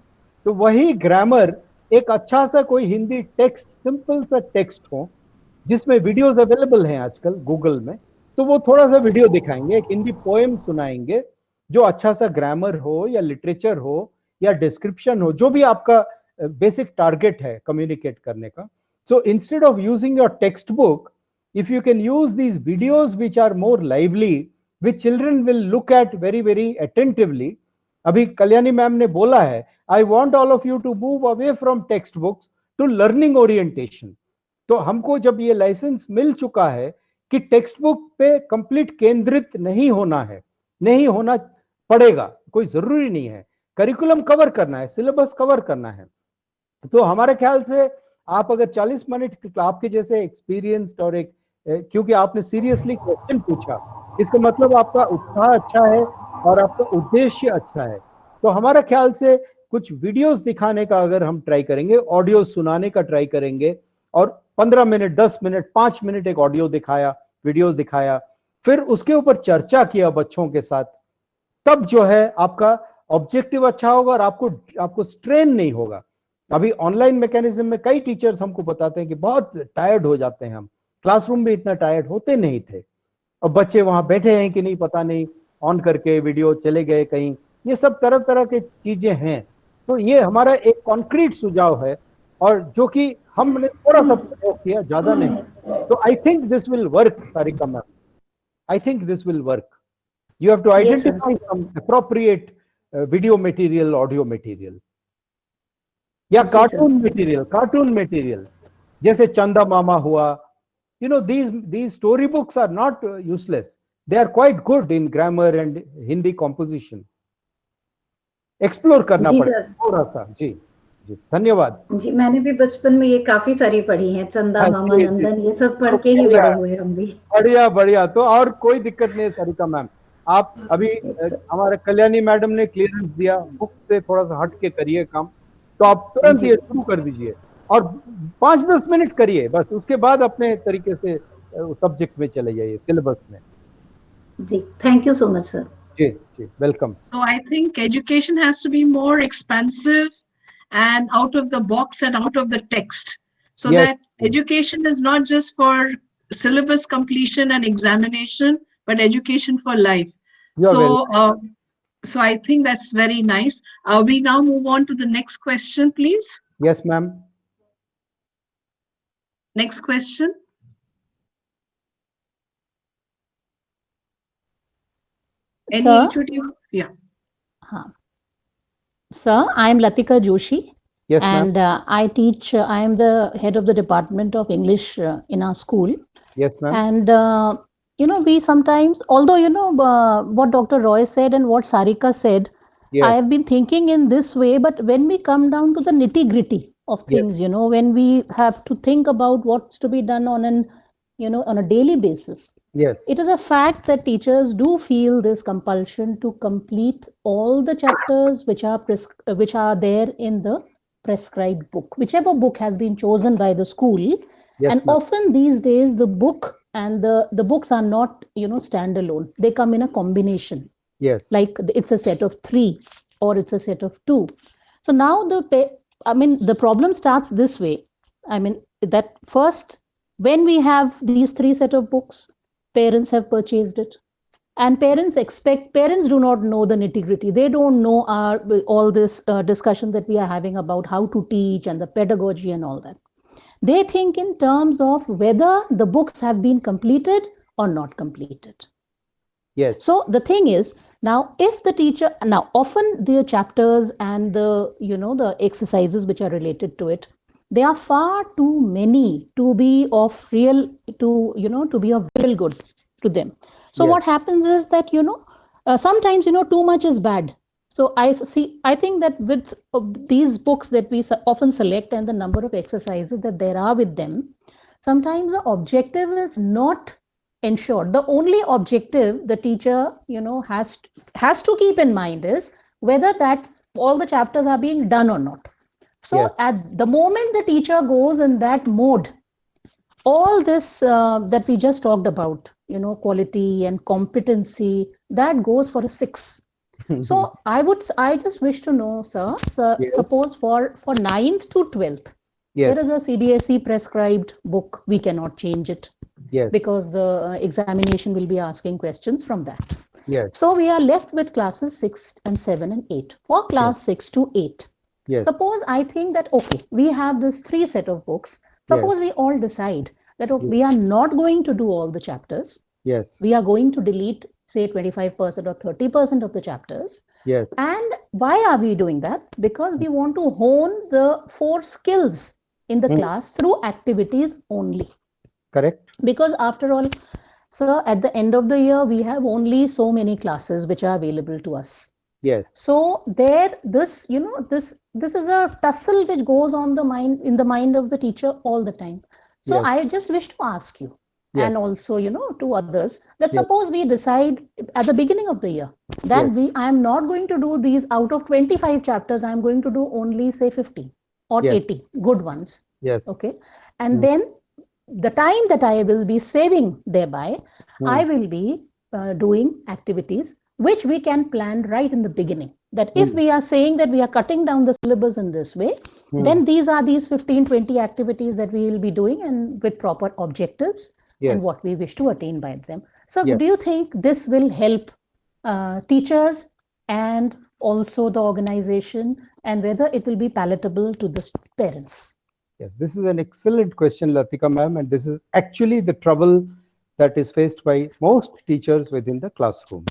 तो वही ग्रामर एक अच्छा सा कोई हिंदी टेक्स्ट, सिंपल सा टेक्स्ट हो, जिसमें वीडियोस अवेलेबल हैं आजकल गूगल में, तो वो थोड़ा सा वीडियो दिखाएंगे, एक हिंदी पोएम सुनाएंगे जो अच्छा सा ग्रामर हो या लिटरेचर हो या डिस्क्रिप्शन हो, जो भी आपका बेसिक टारगेट है कम्युनिकेट करने का। So instead of using your text book, if you can use these videos which are more lively, which children will look at very very attentively. अभी कल्याणी मैम ने बोला है, I want all of you to move away from text books to learning orientation. तो हमको जब ये licence मिल चुका है कि टेक्स्ट बुक पे कंप्लीट केंद्रित नहीं होना है, नहीं होना पड़ेगा, कोई जरूरी नहीं है, करिकुलम कवर करना है, सिलेबस कवर करना है। तो हमारे ख्याल से आप अगर 40 मिनट आपके जैसे एक्सपीरियंस्ड और एक, क्योंकि आपने सीरियसली क्वेश्चन पूछा, इसका मतलब आपका उत्साह अच्छा है और आपका उद्देश्य अच्छा है। तो हमारा ख्याल से कुछ वीडियोस दिखाने का अगर हम ट्राई करेंगे, ऑडियो सुनाने का ट्राई करेंगे, और 15 मिनट, 10 मिनट, 5 मिनट एक ऑडियो दिखाया, वीडियो दिखाया, फिर उसके ऊपर चर्चा किया बच्चों के साथ, तब जो है आपका ऑब्जेक्टिव अच्छा होगा और आपको स्ट्रेन नहीं होगा। अभी ऑनलाइन मैकेनिज्म में कई टीचर्स हमको बताते हैं कि बहुत टायर्ड हो जाते हैं, हम क्लासरूम में इतना टायर्ड होते नहीं थे, और बच्चे वहां बैठे हैं कि नहीं पता नहीं, ऑन करके वीडियो चले गए कहीं, ये सब तरह तरह के चीजें हैं। तो ये हमारा एक कॉन्क्रीट सुझाव है, और जो कि हमने थोड़ा सा प्रयोग किया, ज्यादा नहीं। तो I think this will work Sarika ma'am, I think this will work. You have to identify some appropriate video material, audio material, या कार्टून मटेरियल जैसे चंदा मामा हुआ। You know, these story books are not useless. They are quite good in grammar and Hindi composition. Explore करना पड़ेगा थोड़ा सा। जी जी, धन्यवाद जी। मैंने भी बचपन में ये काफी सारी पढ़ी हैं, चंदा मामा, नंदन, ये सब पढ़ के ही बड़े हुए हम भी। बढ़िया बढ़िया। तो और कोई दिक्कत नहीं है सारिका मैम, आप अभी हमारे कल्याणी मैडम ने क्लियरेंस दिया, बुक से थोड़ा सा हट के करिए काम, तो आप तुरंत ये शुरू कर दीजिए और 5-10 मिनट करिए बस, उसके बाद अपने तरीके से सब्जेक्ट में चले जाइए, सिलेबस में। जी, thank you so much sir. जी जी, welcome. So I think education has to be more expansive and out of the box and out of the text, so Yes. that education is not just for syllabus completion and examination, but education for life. You are So welcome. so I think that's very nice. We now move on to the next question, please. Yes ma'am. Next question. Any Sir? introduction? Yeah. Sir, I am Latika Joshi. Yes ma'am. And I teach, I am the head of the Department of English in our school. Yes ma'am. And, you know, we sometimes, although, you know, what Dr. Roy said and what Sarika said, Yes. I have been thinking in this way, but when we come down to the nitty gritty of things, you know, when we have to think about what's to be done on an, you know, on a daily basis, Yes. it is a fact that teachers do feel this compulsion to complete all the chapters which are there in the prescribed book, whichever book has been chosen by the school. Yes, And ma'am. often these days, the book and the books are not, you know, standalone. They come in a combination. Yes. Like it's a set of 3 or it's a set of 2. So now the problem starts this way. I mean, that first, when we have these 3 set of books, parents have purchased it. And parents do not know the nitty gritty. They don't know all this discussion that we are having about how to teach and the pedagogy and all that. They think in terms of whether the books have been completed or not completed. Yes. So the thing is, now if the teacher, now often the chapters and the, you know, the exercises which are related to it, they are far too many to be of real good to them. So Yes. what happens is that, you know, sometimes, you know, too much is bad. So I think that with these books that we often select and the number of exercises that there are with them, sometimes the objective is not ensured. The only objective the teacher, you know, has to keep in mind is whether that all the chapters are being done or not. So Yes. at the moment the teacher goes in that mode, all this that we just talked about, you know, quality and competency, that goes for a 6. So I just wish to know, sir, Yes. suppose for 9th to 12th, Yes. there is a CBSE prescribed book. We cannot change it Yes. because the examination will be asking questions from that. Yes. So we are left with classes 6 and 7 and 8. For class 6 to 8, Yes. suppose I think that, okay, we have this 3 set of books. Suppose we all decide that we are not going to do all the chapters. Yes. We are going to delete, say, 25% or 30% of the chapters. Yes. And why are we doing that? Because we want to hone the 4 skills in the class through activities only. Correct. Because after all, sir, at the end of the year, we have only so many classes which are available to us. Yes. So this is a tussle which goes on in the mind of the teacher all the time. So Yes. I just wish to ask you, Yes. and also, you know, to others, that Yes. suppose we decide at the beginning of the year that Yes. I am not going to do these out of 25 chapters, I am going to do only say 50 or Yes. 80 good ones. Yes. Okay. And Hmm. then the time that I will be saving thereby, I will be doing activities which we can plan right in the beginning. That if we are saying that we are cutting down the syllabus in this way, then these are these 15, 20 activities that we will be doing and with proper objectives and Yes. what we wish to attain by them. So Yes. do you think this will help teachers and also the organization, and whether it will be palatable to the parents? Yes, this is an excellent question, Latika ma'am, and this is actually the trouble that is faced by most teachers within the classroom.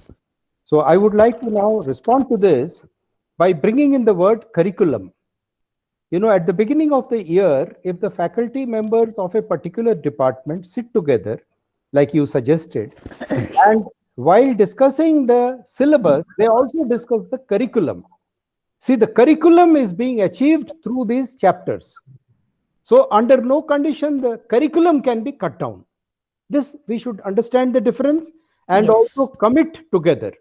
So I would like to now respond to this by bringing in the word curriculum. You know, at the beginning of the year, if the faculty members of a particular department sit together, like you suggested, and while discussing the syllabus, they also discuss the curriculum. See, the curriculum is being achieved through these chapters. So under no condition, the curriculum can be cut down. This, we should understand the difference and Yes. also commit together.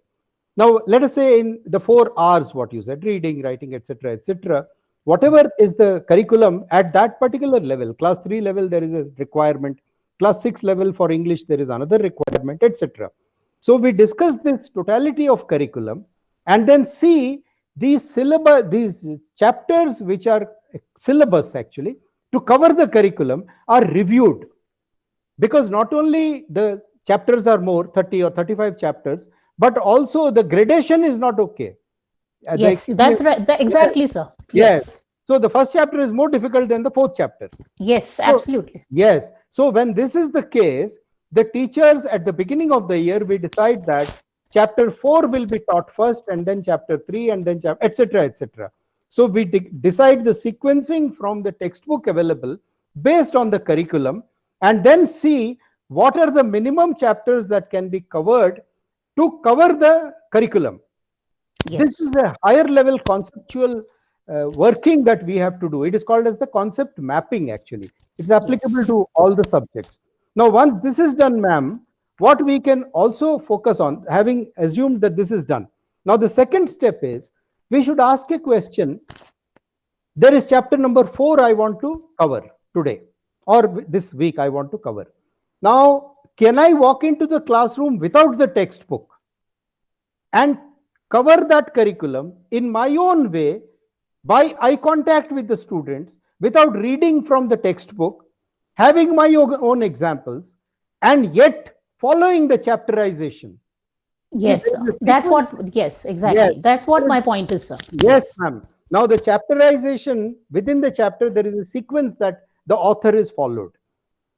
Now, let us say in the 4 R's, what you said, reading, writing, etc., whatever is the curriculum at that particular level, class 3 level, there is a requirement, class 6 level for English, there is another requirement, etc. So we discuss this totality of curriculum and then see these syllabus, these chapters which are syllabus actually, to cover the curriculum are reviewed, because not only the chapters are more, 30 or 35 chapters, but also the gradation is not okay. Yes, that's right. Exactly, sir. Yes. So the first chapter is more difficult than the 4th chapter. Yes, absolutely. Yes. So when this is the case, the teachers at the beginning of the year, we decide that chapter 4 will be taught first, and then chapter 3, and then chapter, etc., etc. So we decide the sequencing from the textbook available based on the curriculum, and then see what are the minimum chapters that can be covered to cover the curriculum. Yes. This is a higher level conceptual working that we have to do. It is called as the concept mapping actually. It's applicable Yes. to all the subjects. Now, once this is done, ma'am, what we can also focus on, having assumed that this is done. Now, the second step is, we should ask a question. There is chapter number 4 I want to cover today, or this week I want to cover. Now, can I walk into the classroom without the textbook and cover that curriculum in my own way by eye contact with the students without reading from the textbook, having my own examples, and yet following the chapterization? Yes, See, sir. That's what, yes, exactly. Yes. That's what my point is, sir. Yes, ma'am. Now, the chapterization, within the chapter, there is a sequence that the author is followed.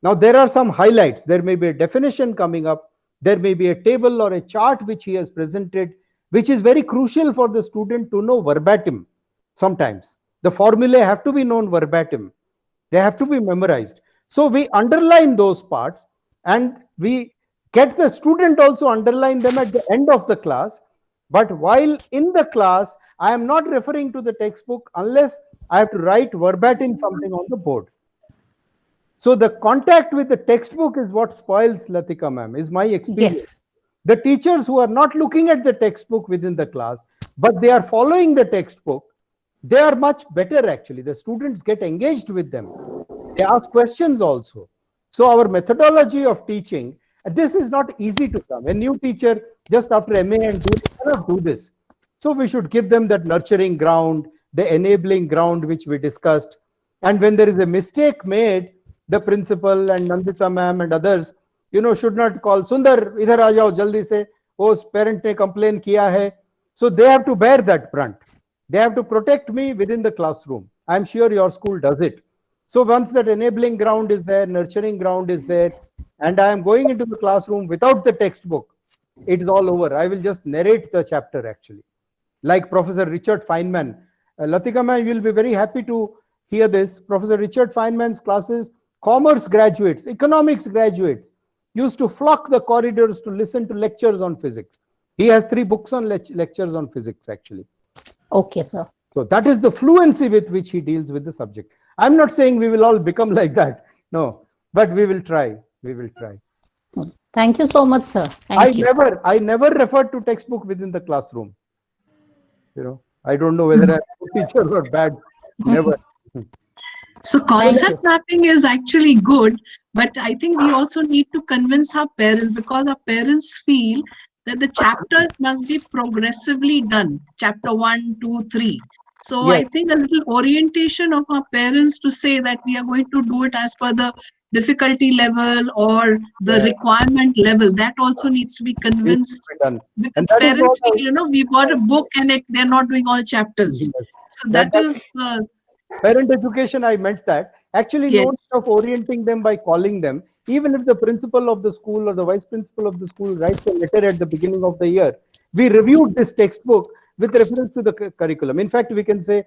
Now, there are some highlights. There may be a definition coming up. There may be a table or a chart which he has presented, which is very crucial for the student to know verbatim. Sometimes the formulae have to be known verbatim. They have to be memorized. So we underline those parts, and we get the student also underline them at the end of the class. But while in the class, I am not referring to the textbook unless I have to write verbatim something on the board. So the contact with the textbook is what spoils, Latika ma'am, is my experience. Yes. The teachers who are not looking at the textbook within the class, but they are following the textbook, they are much better actually. The students get engaged with them. They ask questions also. So our methodology of teaching, this is not easy to come. A new teacher just after MA and do cannot do this. So we should give them that nurturing ground, the enabling ground which we discussed. And when there is a mistake made, the principal and Nandita ma'am and others, you know, should not call, Sundar, idhar aa jao jaldi se, oh, parent ne complain kiya hai. So they have to bear that brunt. They have to protect me within the classroom. I'm sure your school does it. So once that enabling ground is there, nurturing ground is there, and I am going into the classroom without the textbook, it is all over. I will just narrate the chapter actually. Like Professor Richard Feynman. Latika ma'am, you will be very happy to hear this. Professor Richard Feynman's classes, commerce graduates, economics graduates used to flock the corridors to listen to lectures on physics. He has 3 books on lectures on physics actually. Okay, sir. So that is the fluency with which he deals with the subject. I'm not saying we will all become like that. No, but we will try. We will try. Thank you so much, sir. Thank you. I never referred to textbook within the classroom. I don't know whether I'm a good teacher or bad. Never. So concept mapping is actually good, but I think we also need to convince our parents, because our parents feel that the chapters must be progressively done. Chapter 1, 2, 3. So Yes. I think a little orientation of our parents to say that we are going to do it as per the difficulty level or the requirement level, that also needs to be convinced. Done. Because And that is parents what feel, we bought a book and they're not doing all chapters. Yes. So that is parent education. I meant that. Actually, no yes. need of orienting them by calling them. Even if the principal of the school or the vice principal of the school writes a letter at the beginning of the year, we reviewed this textbook with reference to the curriculum. In fact, we can say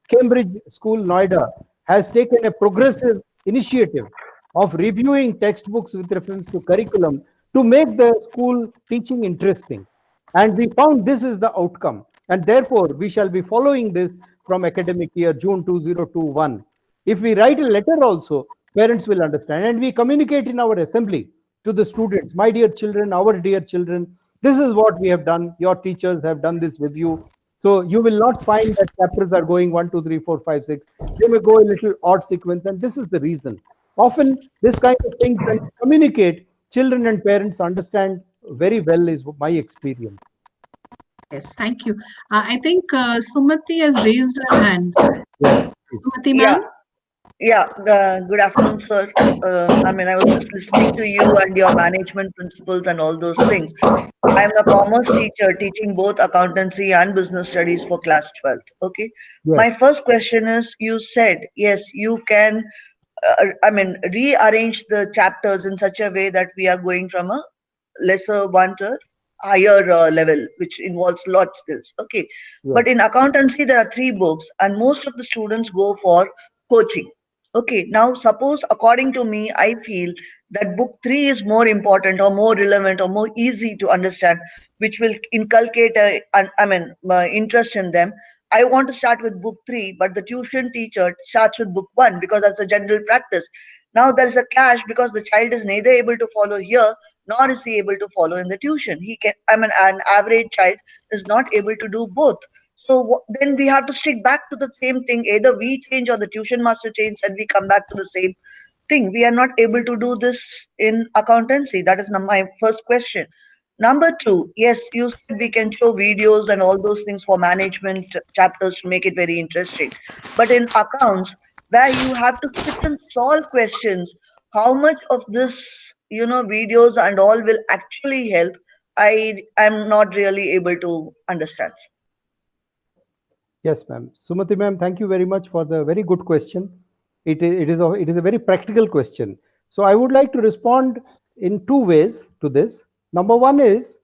Cambridge School, Noida, has taken a progressive initiative of reviewing textbooks with reference to curriculum to make the school teaching interesting. And we found this is the outcome. And therefore, we shall be following this from academic year June 2021. If we write a letter also, parents will understand. And we communicate in our assembly to the students, my dear children, our dear children, this is what we have done. Your teachers have done this with you. So you will not find that chapters are going 1, 2, 3, 4, 5, 6. They may go a little odd sequence, and this is the reason. Often, this kind of things, when we communicate, children and parents understand very well, is my experience. Yes, thank you. I think Sumati has raised her hand. Yes. Sumati ma'am? Yeah, good afternoon, sir. I was just listening to you and your management principles and all those things. I'm a commerce teacher teaching both accountancy and business studies for class 12. Okay. Yes. My first question is, you said, yes, you can, rearrange the chapters in such a way that we are going from a lesser one to higher level, which involves lot skills. Okay. Yeah. But in accountancy, there are 3 books and most of the students go for coaching. Okay, now suppose according to me, I feel that book 3 is more important or more relevant or more easy to understand, which will inculcate interest in them. I want to start with book 3, but the tuition teacher starts with book 1 because that's a general practice. Now there is a clash because the child is neither able to follow here nor is he able to follow in the tuition. An average child is not able to do both. So then we have to stick back to the same thing. Either we change or the tuition master change and we come back to the same thing. We are not able to do this in accountancy. That is my first question. Number 2, yes, you said we can show videos and all those things for management chapters to make it very interesting. But in accounts, where you have to sit and solve questions, how much of this, videos and all will actually help? I am not really able to understand. Yes, ma'am. Sumati ma'am, thank you very much for the very good question. It is a very practical question. So I would like to respond in 2 ways to this. Number 1 is,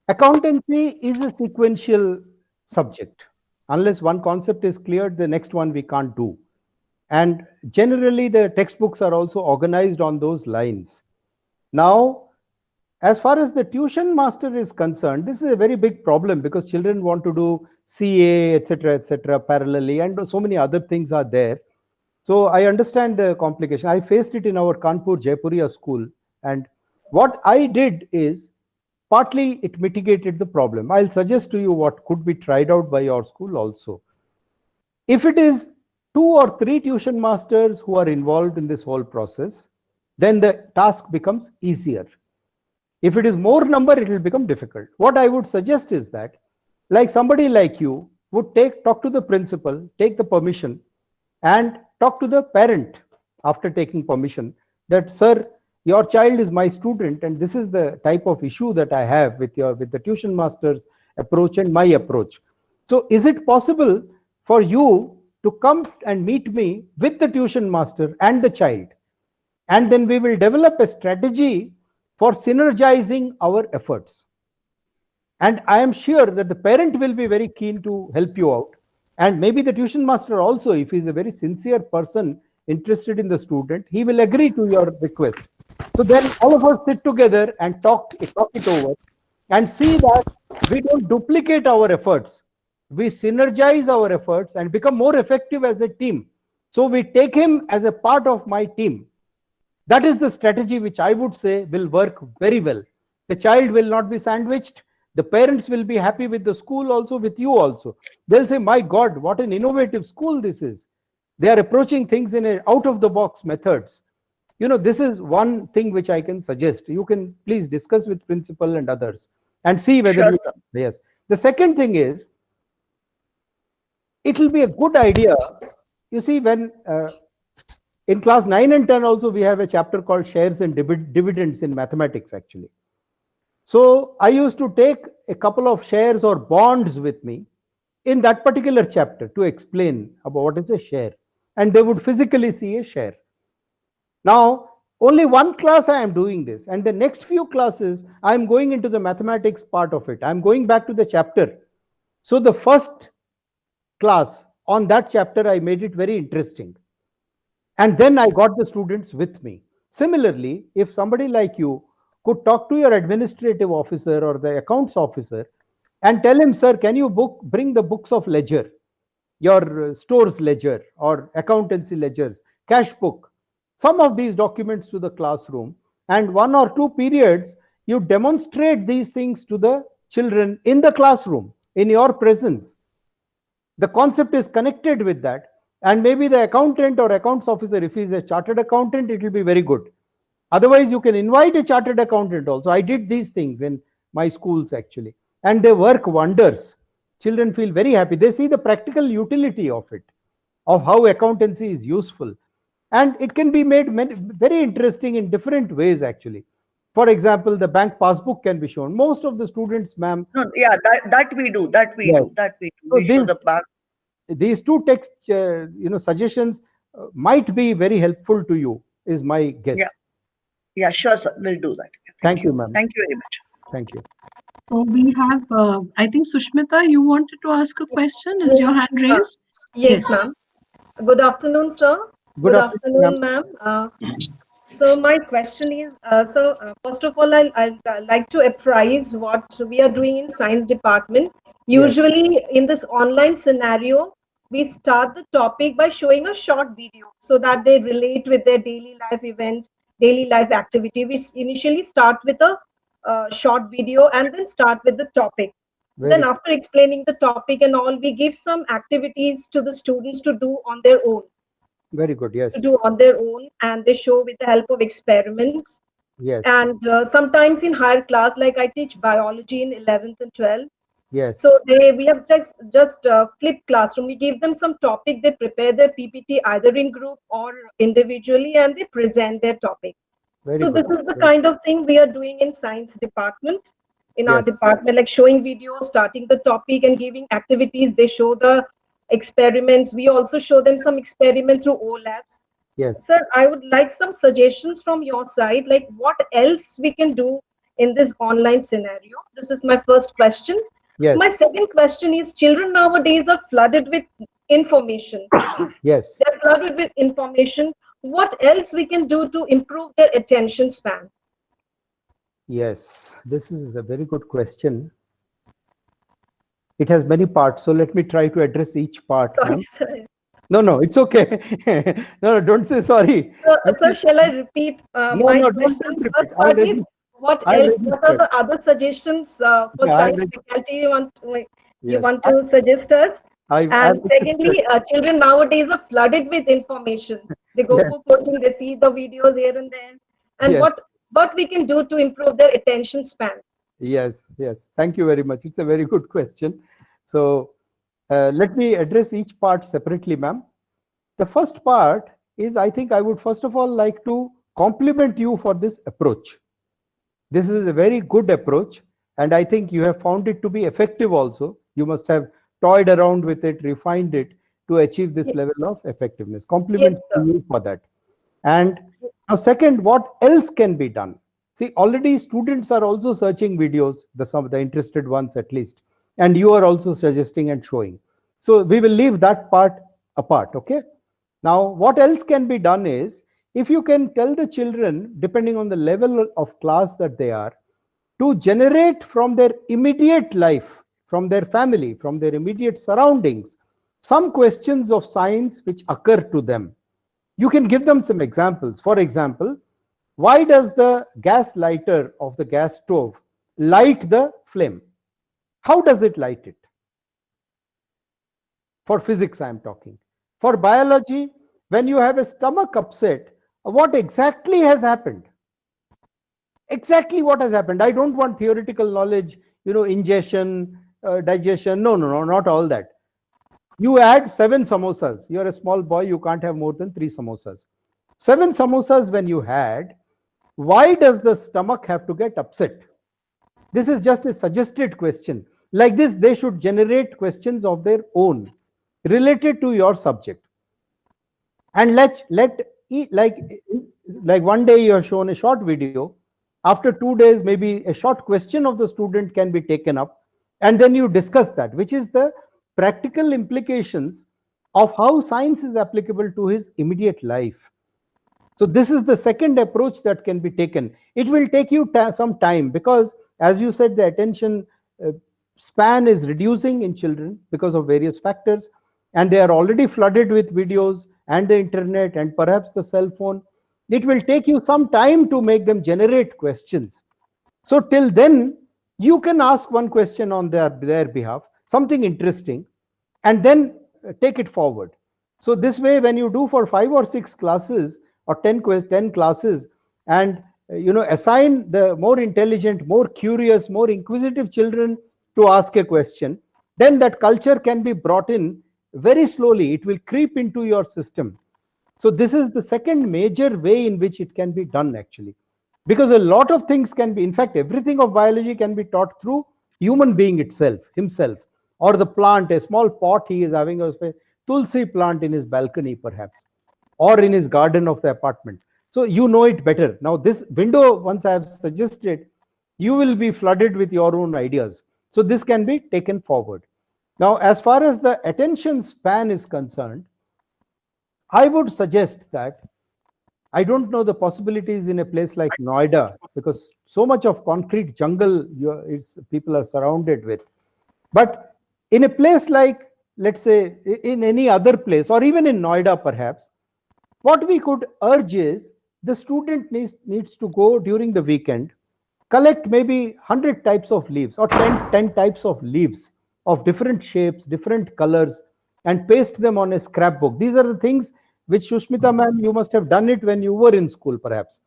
accountancy is a sequential subject. Unless one concept is cleared, the next one we can't do. And generally, the textbooks are also organized on those lines. Now, as far as the tuition master is concerned, this is a very big problem because children want to do CA, etc., parallelly, and so many other things are there. So I understand the complication. I faced it in our Kanpur Jaipuria school. And what I did is, partly it mitigated the problem. I'll suggest to you what could be tried out by your school also. If it is 2 or 3 tuition masters who are involved in this whole process, then the task becomes easier. If it is more number, it will become difficult. What I would suggest is that, like somebody like you would talk to the principal, take the permission, and talk to the parent after taking permission that, sir, your child is my student, and this is the type of issue that I have with the tuition master's approach and my approach. So is it possible for you to come and meet me with the tuition master and the child? And then we will develop a strategy for synergizing our efforts. And I am sure that the parent will be very keen to help you out. And maybe the tuition master also, if he is a very sincere person interested in the student, he will agree to your request. So then all of us sit together and talk it over and see that we don't duplicate our efforts. We synergize our efforts and become more effective as a team. So we take him as a part of my team. That is the strategy which I would say will work very well. The child will not be sandwiched. The parents will be happy with the school also, with you also. They'll say, my God, what an innovative school this is. They are approaching things in out of the box methods. You know, this is one thing which I can suggest. You can please discuss with principal and others and see whether Sure, you, sir. yes. The second thing is, it will be a good idea. You see, when in class 9 and 10 also we have a chapter called shares and dividends in mathematics actually. So I used to take a couple of shares or bonds with me in that particular chapter to explain about what is a share, and they would physically see a share. Now only one class I am doing this, and the next few classes I am going into the mathematics part of it. I am going back to the chapter. So the first class on that chapter I made it very interesting, and then I got the students with me. Similarly, if somebody like you could talk to your administrative officer or the accounts officer and tell him, sir, can you bring the books of ledger, your stores ledger or accountancy ledgers, cash book, some of these documents to the classroom, and 1 or 2 periods you demonstrate these things to the children in the classroom in your presence. The concept is connected with that, and maybe the accountant or accounts officer, if he's a chartered accountant, it will be very good. Otherwise, you can invite a chartered accountant also. I did these things in my schools actually, and they work wonders. Children feel very happy. They see the practical utility of it, of how accountancy is useful. And it can be made very interesting in different ways actually. For example, the bank passbook can be shown. Most of the students, ma'am. No, yeah, that we do. That we Yes. do. That we do. So We show the back. these two text, suggestions might be very helpful to you, is my guess. Yeah. Yeah, sure, sir. We'll do that. Thank you, ma'am. Thank you very much. Thank you. So we have, I think Sushmita, you wanted to ask a question. Is your hand raised? Yes, Yes. ma'am. Good afternoon, sir. Good afternoon, ma'am. So my question is, first of all, I'd like to apprise what we are doing in science department. Usually in this online scenario, we start the topic by showing a short video so that they relate with their daily life event, daily life activity. We initially start with a short video and then start with the topic. Then after explaining the topic and all, we give some activities to the students to do on their own. Very good. Yes. To do on their own, and they show with the help of experiments. Yes. And sometimes in higher class, like I teach biology in 11th and 12th. Yes. So we have just flipped classroom. We give them some topic. They prepare their PPT either in group or individually, and they present their topic. Very so good. this is the kind of thing we are doing in science department. In our Yes. department, like showing videos, starting the topic and giving activities. They show the experiments. We also show them some experiment through OLabs. Yes. Sir, I would like some suggestions from your side, like what else we can do in this online scenario. This is my first question. Yes. My second question is, children nowadays are flooded with information. Yes. They're flooded with information. What else we can do to improve their attention span? Yes. This is a very good question. It has many parts, so let me try to address each part. Sorry, ma'am. sir. No, it's okay. No, don't say sorry. Sir, shall I repeat my don't question? repeat. First part is, what I else? What are the other suggestions for Yeah, I science faculty you want Yes. to suggest us? I And secondly, children nowadays are flooded with information. They go Yes. for coaching, they see the videos here and there. And Yes. what we can do to improve their attention span? Yes. Thank you very much. It's a very good question. So let me address each part separately, ma'am. The first part is, I think I would first of all like to compliment you for this approach. This is a very good approach, and I think you have found it to be effective also. You must have toyed around with it, refined it to achieve this level of effectiveness. Compliments Yes, to you for that. And now second, what else can be done? See, already students are also searching videos, some of the interested ones at least, and you are also suggesting and showing. So we will leave that part apart, okay? Now, what else can be done is, if you can tell the children, depending on the level of class that they are, to generate from their immediate life, from their family, from their immediate surroundings, some questions of science which occur to them. You can give them some examples. For example, Why does the gas lighter of the gas stove light the flame? How does it light it? For physics, I am talking. For biology, when you have a stomach upset, what exactly has happened? Exactly what has happened. I don't want theoretical knowledge, ingestion, digestion. No, not all that. You add 7 samosas. You're a small boy, you can't have more than 3 samosas. 7 samosas when you had, why does the stomach have to get upset? This is just a suggested question. Like this, they should generate questions of their own related to your subject. And like one day you have shown a short video. After 2 days, maybe a short question of the student can be taken up, and then you discuss that, which is the practical implications of how science is applicable to his immediate life. So this is the second approach that can be taken. It will take you some time, because as you said, the attention span is reducing in children because of various factors, and they are already flooded with videos and the internet and perhaps the cell phone. It will take you some time to make them generate questions. So till then, you can ask one question on their behalf, something interesting, and then take it forward. So this way, when you do for 5 or 6 classes or 10 classes, and assign the more intelligent, more curious, more inquisitive children to ask a question, then that culture can be brought in very slowly. It will creep into your system. So this is the second major way in which it can be done, actually, because a lot of things can be, in fact, everything of biology can be taught through human being himself, or the plant, a small pot he is having, a tulsi plant in his balcony perhaps, or in his garden of the apartment. So you know it better. Now this window, once I have suggested, you will be flooded with your own ideas. So this can be taken forward. Now, as far as the attention span is concerned, I would suggest that, I don't know the possibilities in a place like Noida, because so much of concrete jungle people are surrounded with. But in a place like, let's say, in any other place, or even in Noida perhaps, what we could urge is the student needs to go during the weekend, collect maybe 100 types of leaves or 10 types of leaves of different shapes, different colors, and paste them on a scrapbook. These are the things which, Sushmita ma'am, you must have done it when you were in school, perhaps.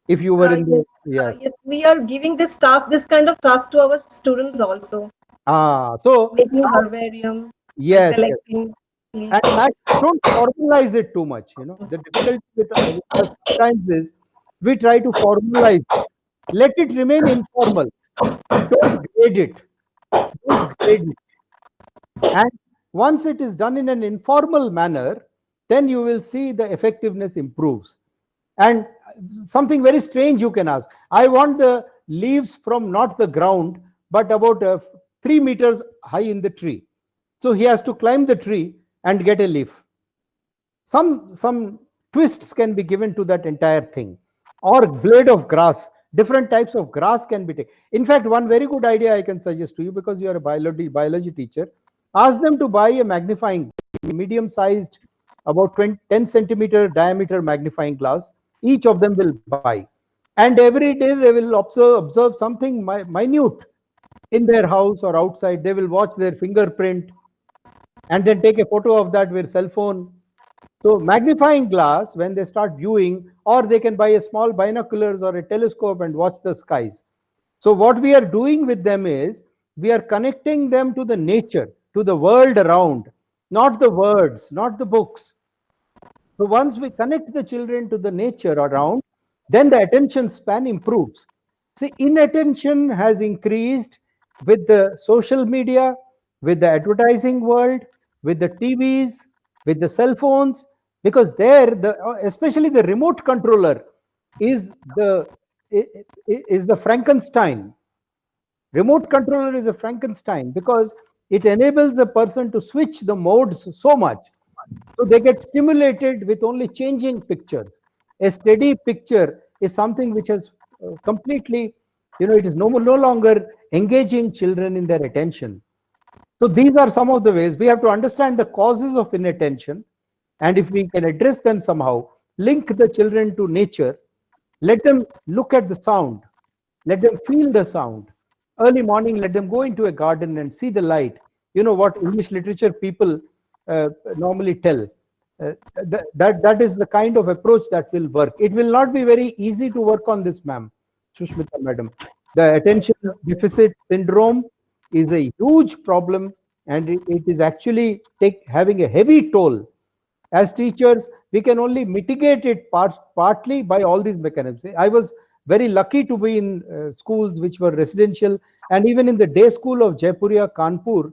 If you were in the, yes, we are giving this kind of task to our students also. So making herbarium, yes, collecting. Yes. And don't formalize it too much. The difficulty with us sometimes is we try to formalize it. Let it remain informal. Don't grade it. And once it is done in an informal manner, then you will see the effectiveness improves. And something very strange you can ask. I want the leaves from not the ground, but about 3 meters high in the tree. So he has to climb the tree and get a leaf. Some twists can be given to that entire thing. Or blade of grass. Different types of grass can be taken. In fact, one very good idea I can suggest to you, because you are a biology teacher, ask them to buy a magnifying, medium-sized, about 10 centimeter diameter magnifying glass. Each of them will buy. And every day they will observe something minute in their house or outside. They will watch their fingerprint and then take a photo of that with cell phone. So magnifying glass, when they start viewing, or they can buy a small binoculars or a telescope and watch the skies. So what we are doing with them is, we are connecting them to the nature, to the world around, not the words, not the books. So once we connect the children to the nature around, then the attention span improves. See, inattention has increased with the social media, with the advertising world, with the TVs, with the cell phones, because there, especially the remote controller is the Frankenstein. Remote controller is a Frankenstein, because it enables a person to switch the modes so much. So they get stimulated with only changing pictures. A steady picture is something which has completely, it is no longer engaging children in their attention. So these are some of the ways. We have to understand the causes of inattention, and if we can address them somehow, link the children to nature, Let them look at the sound. Let them feel the sound. Early morning, let them go into a garden and see the light. You know what English literature people normally tell. That is the kind of approach that will work. It will not be very easy to work on this, ma'am, Sushmita madam. The attention deficit syndrome is a huge problem, and it is actually having a heavy toll. As teachers, we can only mitigate it partly by all these mechanisms. I was very lucky to be in schools which were residential, and even in the day school of Jaipuria, Kanpur,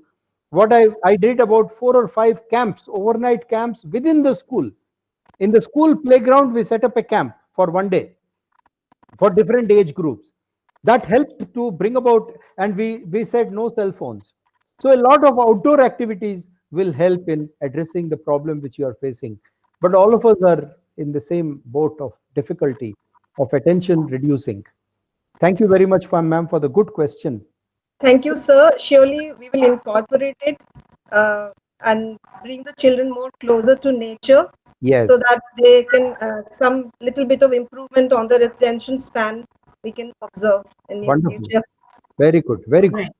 what I did about 4 or 5 camps, overnight camps within the school. In the school playground, we set up a camp for 1 day for different age groups. That helped to bring about, and we said no cell phones. So a lot of outdoor activities will help in addressing the problem which you are facing. But all of us are in the same boat of difficulty of attention reducing. Thank you very much, ma'am, for the good question. Thank you, sir. Surely we will incorporate it and bring the children more closer to nature. Yes. So that they can, some little bit of improvement on their attention span, we can observe in the future. Very good, very good. Right.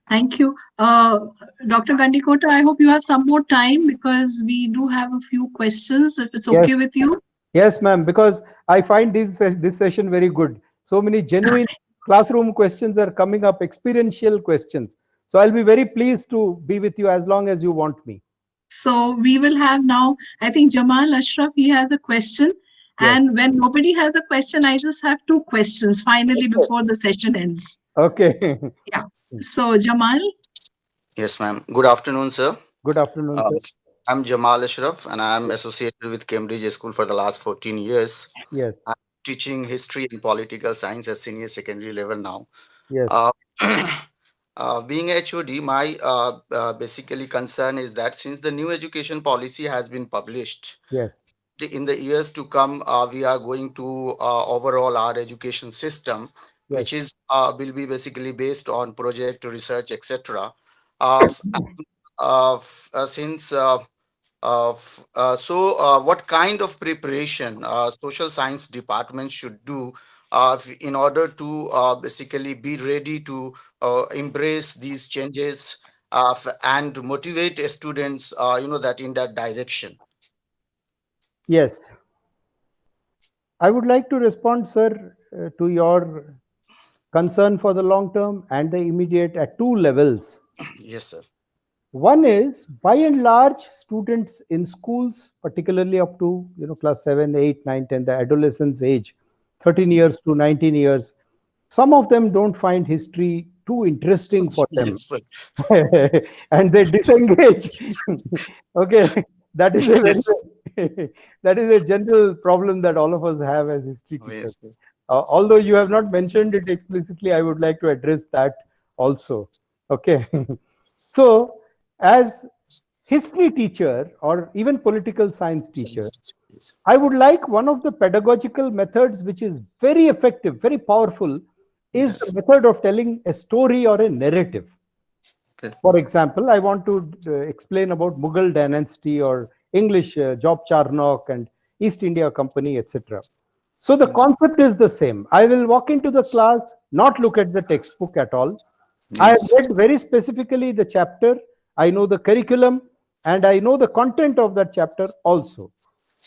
Thank you. Dr. Gandikota, I hope you have some more time because we do have a few questions, if it's okay with you. Yes, ma'am, because I find this session very good. So many genuine classroom questions are coming up, experiential questions. So I'll be very pleased to be with you as long as you want me. So we will have now, I think Jamal Ashraf, he has a question. Yes. And when nobody has a question, I just have 2 questions finally before the session ends. Okay. Yeah. So Jamal. Yes, ma'am. Good afternoon, sir. Good afternoon, sir. I'm Jamal Ashraf, and I'm associated with Cambridge School for the last 14 years. Yes. I'm teaching history and political science at senior secondary level now. Yes. Being HOD, my basically concern is that since the new education policy has been published, yes, in the years to come, we are going to overhaul our education system, yes, which is will be basically based on project research, etc. What kind of preparation social science department should do in order to basically be ready to embrace these changes and motivate students, that in that direction? Yes. I would like to respond, sir, to your concern for the long term and the immediate at 2 levels. Yes, sir. One is, by and large, students in schools, particularly up to class 7, 8, 9, 10, the adolescence age, 13 years to 19 years, some of them don't find history too interesting for them. Yes, and they disengage. Okay, that is a very, that is a general problem that all of us have as history teachers. Yes. Although you have not mentioned it explicitly, I would like to address that also. Okay. So, as history teacher or even political science teacher, I would like one of the pedagogical methods which is very effective, very powerful, is the method of telling a story or a narrative. Okay. For example, I want to explain about Mughal dynasty or English Job Charnock and East India Company, etc. So the concept is the same. I will walk into the class, not look at the textbook at all. Yes. I have read very specifically the chapter. I know the curriculum and I know the content of that chapter also.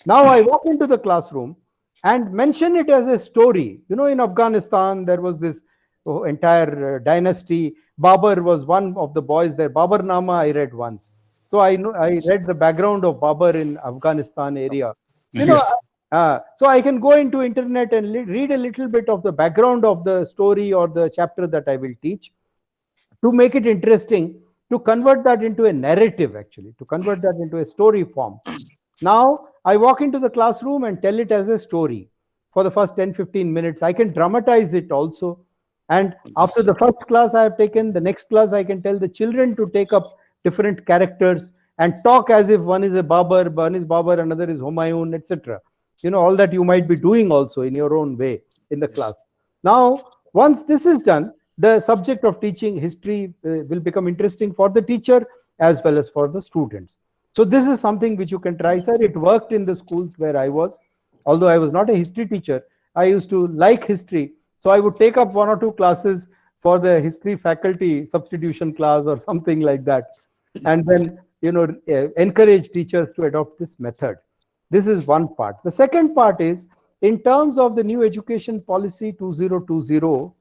Now I walk into the classroom and mention it as a story. In Afghanistan, there was this entire dynasty. Babur was one of the boys there. Baburnama I read once. So I read the background of Babur in Afghanistan area. Yes. So I can go into internet and read a little bit of the background of the story or the chapter that I will teach to make it interesting, to convert that into a narrative, actually, to convert that into a story form. Now, I walk into the classroom and tell it as a story for the first 10-15 minutes. I can dramatize it also. And after the first class I have taken, the next class I can tell the children to take up different characters and talk as if one is a Babur, one is Babur, another is Humayun, etc. All that you might be doing also in your own way in the class. Now, once this is done, the subject of teaching history will become interesting for the teacher as well as for the students. So this is something which you can try, sir. It worked in the schools where I was. Although I was not a history teacher, I used to like history. So I would take up 1 or 2 classes for the history faculty substitution class or something like that. And then, encourage teachers to adopt this method. This is one part. The second part is, in terms of the new education policy 2020,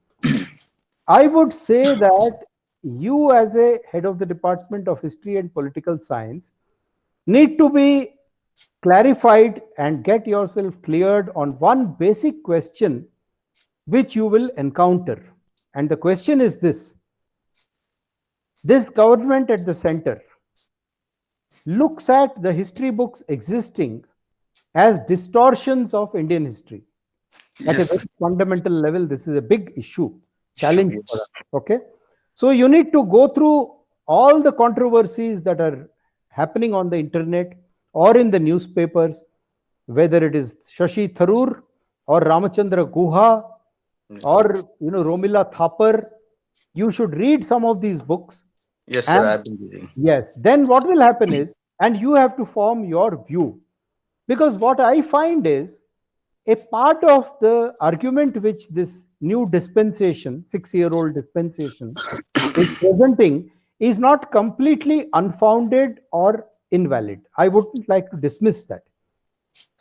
I would say that you as a head of the Department of History and Political Science need to be clarified and get yourself cleared on one basic question which you will encounter. And the question is this: this government at the center looks at the history books existing as distortions of Indian history. At a very fundamental level, this is a big issue, challenge for us. Okay, so you need to go through all the controversies that are happening on the internet or in the newspapers, whether it is Shashi Tharoor or Ramachandra Guha or Romila Thapar. You should read some of these books. Yes, sir, I've been reading. Yes, then what will happen is, and you have to form your view, because what I find is a part of the argument which this new dispensation, 6-year-old dispensation, is presenting is not completely unfounded or invalid. I wouldn't like to dismiss that.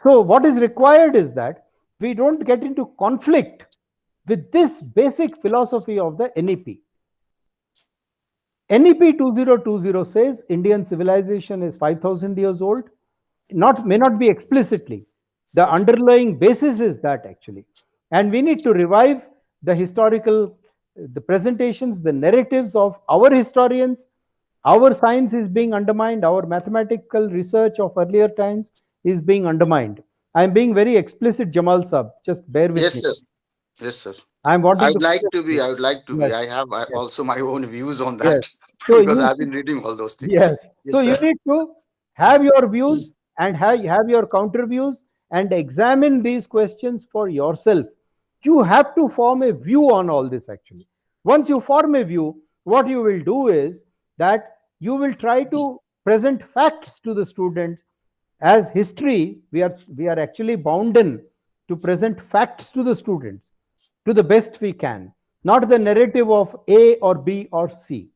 So what is required is that we don't get into conflict with this basic philosophy of the NEP. NEP 2020 says Indian civilization is 5,000 years old. May not be explicitly. The underlying basis is that actually. And we need to revive the historical, the presentations, the narratives of our historians. Our science is being undermined. Our mathematical research of earlier times is being undermined. I'm being very explicit, Jamal Sahab. Just bear with me. Yes, sir. Yes, sir. I would like to be. I have also my own views on that. Yes. So because I've been reading all those things. Yes. So sir. You need to have your views and have your counter views and examine these questions for yourself. You have to form a view on all this actually. Once you form a view, what you will do is that you will try to present facts to the students. As history, we are actually bounden to present facts to the students to the best we can, not the narrative of A or B or C.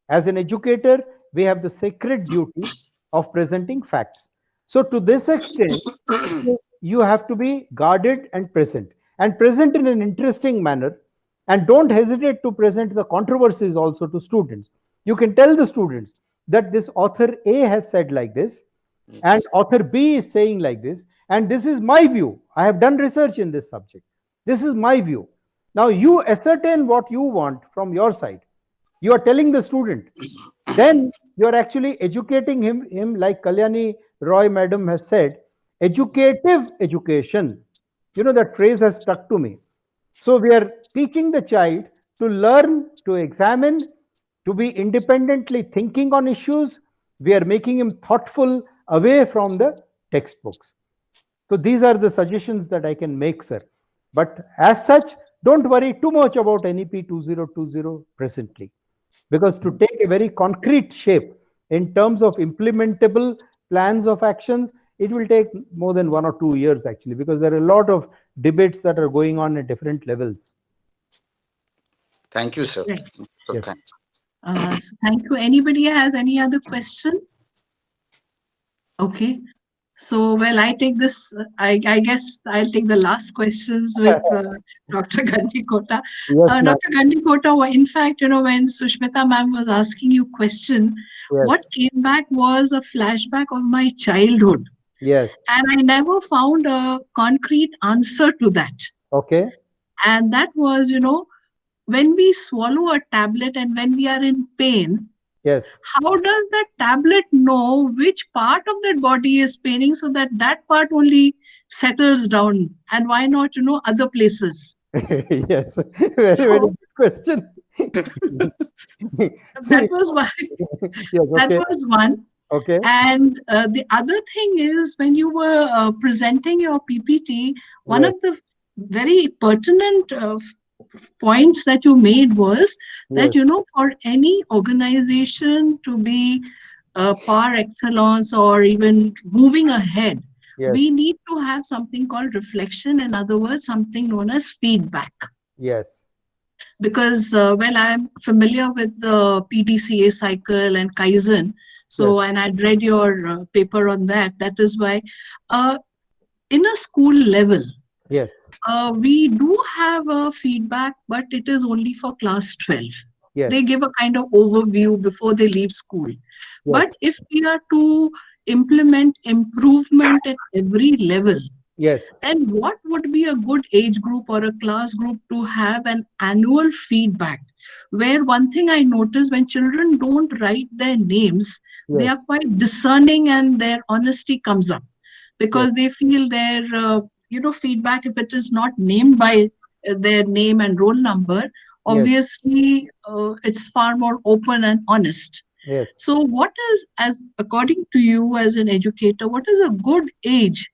As an educator, we have the sacred duty of presenting facts. So to this extent, you have to be guarded and present in an interesting manner, and don't hesitate to present the controversies also to students. You can tell the students that this author A has said like this, and author B is saying like this, and this is my view. I have done research in this subject. This is my view. Now you ascertain what you want from your side. You are telling the student. Then you are actually educating him like Kalyani Roy madam has said, educative education. That phrase has stuck to me. So we are teaching the child to learn, to examine, to be independently thinking on issues. We are making him thoughtful away from the textbooks. So these are the suggestions that I can make, sir. But as such, don't worry too much about NEP 2020 presently. Because to take a very concrete shape in terms of implementable plans of actions, it will take more than 1 or 2 years actually, because there are a lot of debates that are going on at different levels. Thank you, sir. So Yes. thanks. So thank you. Anybody has any other question? Okay. So, well, I take this, I guess I'll take the last questions with Dr. Gandikota. Yes, Dr. Gandikota, in fact, when Sushmita ma'am was asking you question, Yes. what came back was a flashback of my childhood. Yes. And I never found a concrete answer to that. Okay. And that was, when we swallow a tablet and when we are in pain, Yes. how does that tablet know which part of that body is paining so that that part only settles down? And why not, other places? Yes. Very good question. That was one. Yes, That okay. was one. Okay. And the other thing is, when you were presenting your PPT, one Yes. of the very pertinent points that you made was that, Yes. for any organization to be par excellence or even moving ahead, Yes. We need to have something called reflection, in other words, something known as feedback. Yes. Because well, I'm familiar with the PDCA cycle and Kaizen. So, and I'd read your paper on that. That is why, in a school level, Yes. we do have a feedback, but it is only for class 12. Yes. They give a kind of overview before they leave school. Yes. But if we are to implement improvement at every level, Yes. then what would be a good age group or a class group to have an annual feedback? Where one thing I notice, when children don't write their names, they Yes. are quite discerning and their honesty comes up, because they feel their feedback, if it is not named by their name and roll number, obviously it's far more open and honest. Yes. So what is, as according to you as an educator, what is a good age?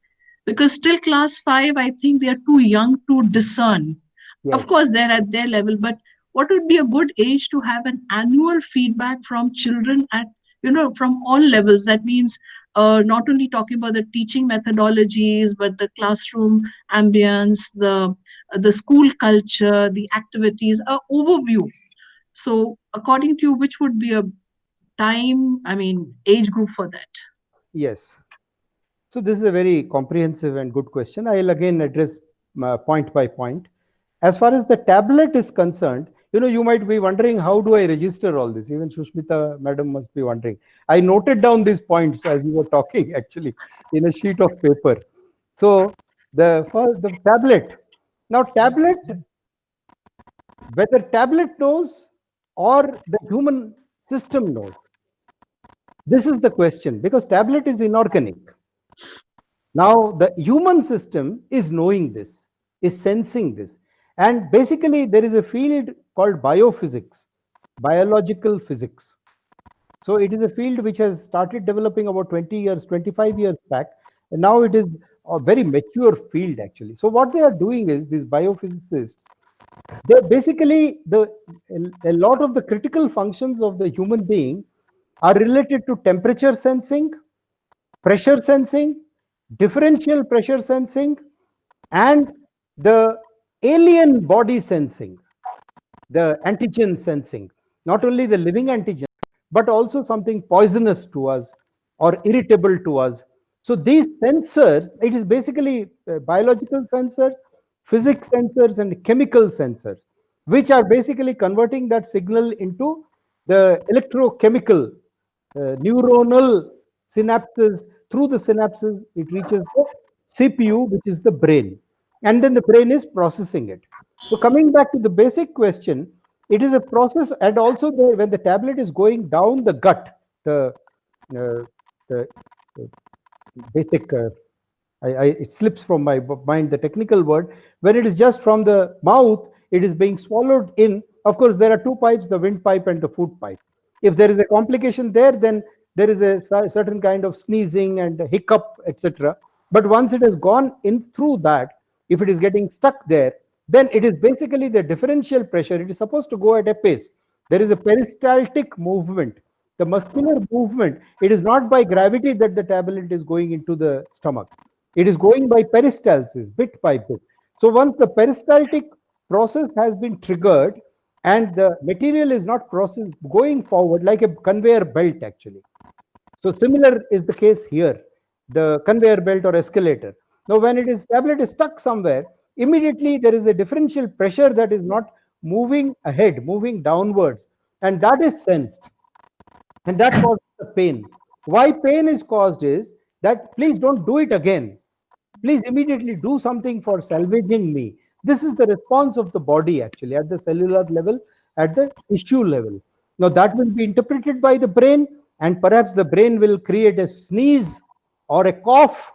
Because still class 5, I think they are too young to discern. Yes. Of course, they're at their level, but what would be a good age to have an annual feedback from children at, from all levels? That means not only talking about the teaching methodologies, but the classroom ambience, the school culture, the activities, overview. So according to you, which would be a age group for that? Yes. So this is a very comprehensive and good question. I'll again address point by point. As far as the tablet is concerned, you might be wondering, how do I register all this? Even Shushmita madam must be wondering. I noted down these points as you were talking, actually, in a sheet of paper. So the tablet. Now tablet, whether tablet knows or the human system knows, this is the question, because tablet is inorganic. Now the human system is knowing this, is sensing this. And basically there is a field called biophysics, biological physics. So it is a field which has started developing about 20 years, 25 years back. And now it is a very mature field, actually. So what they are doing is, these biophysicists, they basically, a lot of the critical functions of the human being are related to temperature sensing, pressure sensing, differential pressure sensing, and the alien body sensing, the antigen sensing. Not only the living antigen, but also something poisonous to us or irritable to us. So these sensors, it is basically biological sensors, physics sensors, and chemical sensors, which are basically converting that signal into the electrochemical neuronal synapses. Through the synapses, it reaches the CPU, which is the brain, and then the brain is processing it. So coming back to the basic question, it is a process. And also when the tablet is going down the gut, the basic it slips from my mind the technical word. When it is just from the mouth, it is being swallowed in. Of course, there are two pipes, the windpipe and the food pipe. If there is a complication there, then there is a certain kind of sneezing and hiccup, etc. But once it has gone in through that, if it is getting stuck there, then it is basically the differential pressure. It is supposed to go at a pace. There is a peristaltic movement, the muscular movement. It is not by gravity that the tablet is going into the stomach. It is going by peristalsis, bit by bit. So once the peristaltic process has been triggered and the material is not processed going forward like a conveyor belt, actually. So similar is the case here, the conveyor belt or escalator. Now when it is tablet is stuck somewhere, immediately there is a differential pressure that is not moving ahead, moving downwards, and that is sensed, and that causes the pain. Why pain is caused is that, please don't do it again. Please immediately do something for salvaging me. This is the response of the body, actually, at the cellular level, at the tissue level. Now that will be interpreted by the brain, and perhaps the brain will create a sneeze or a cough,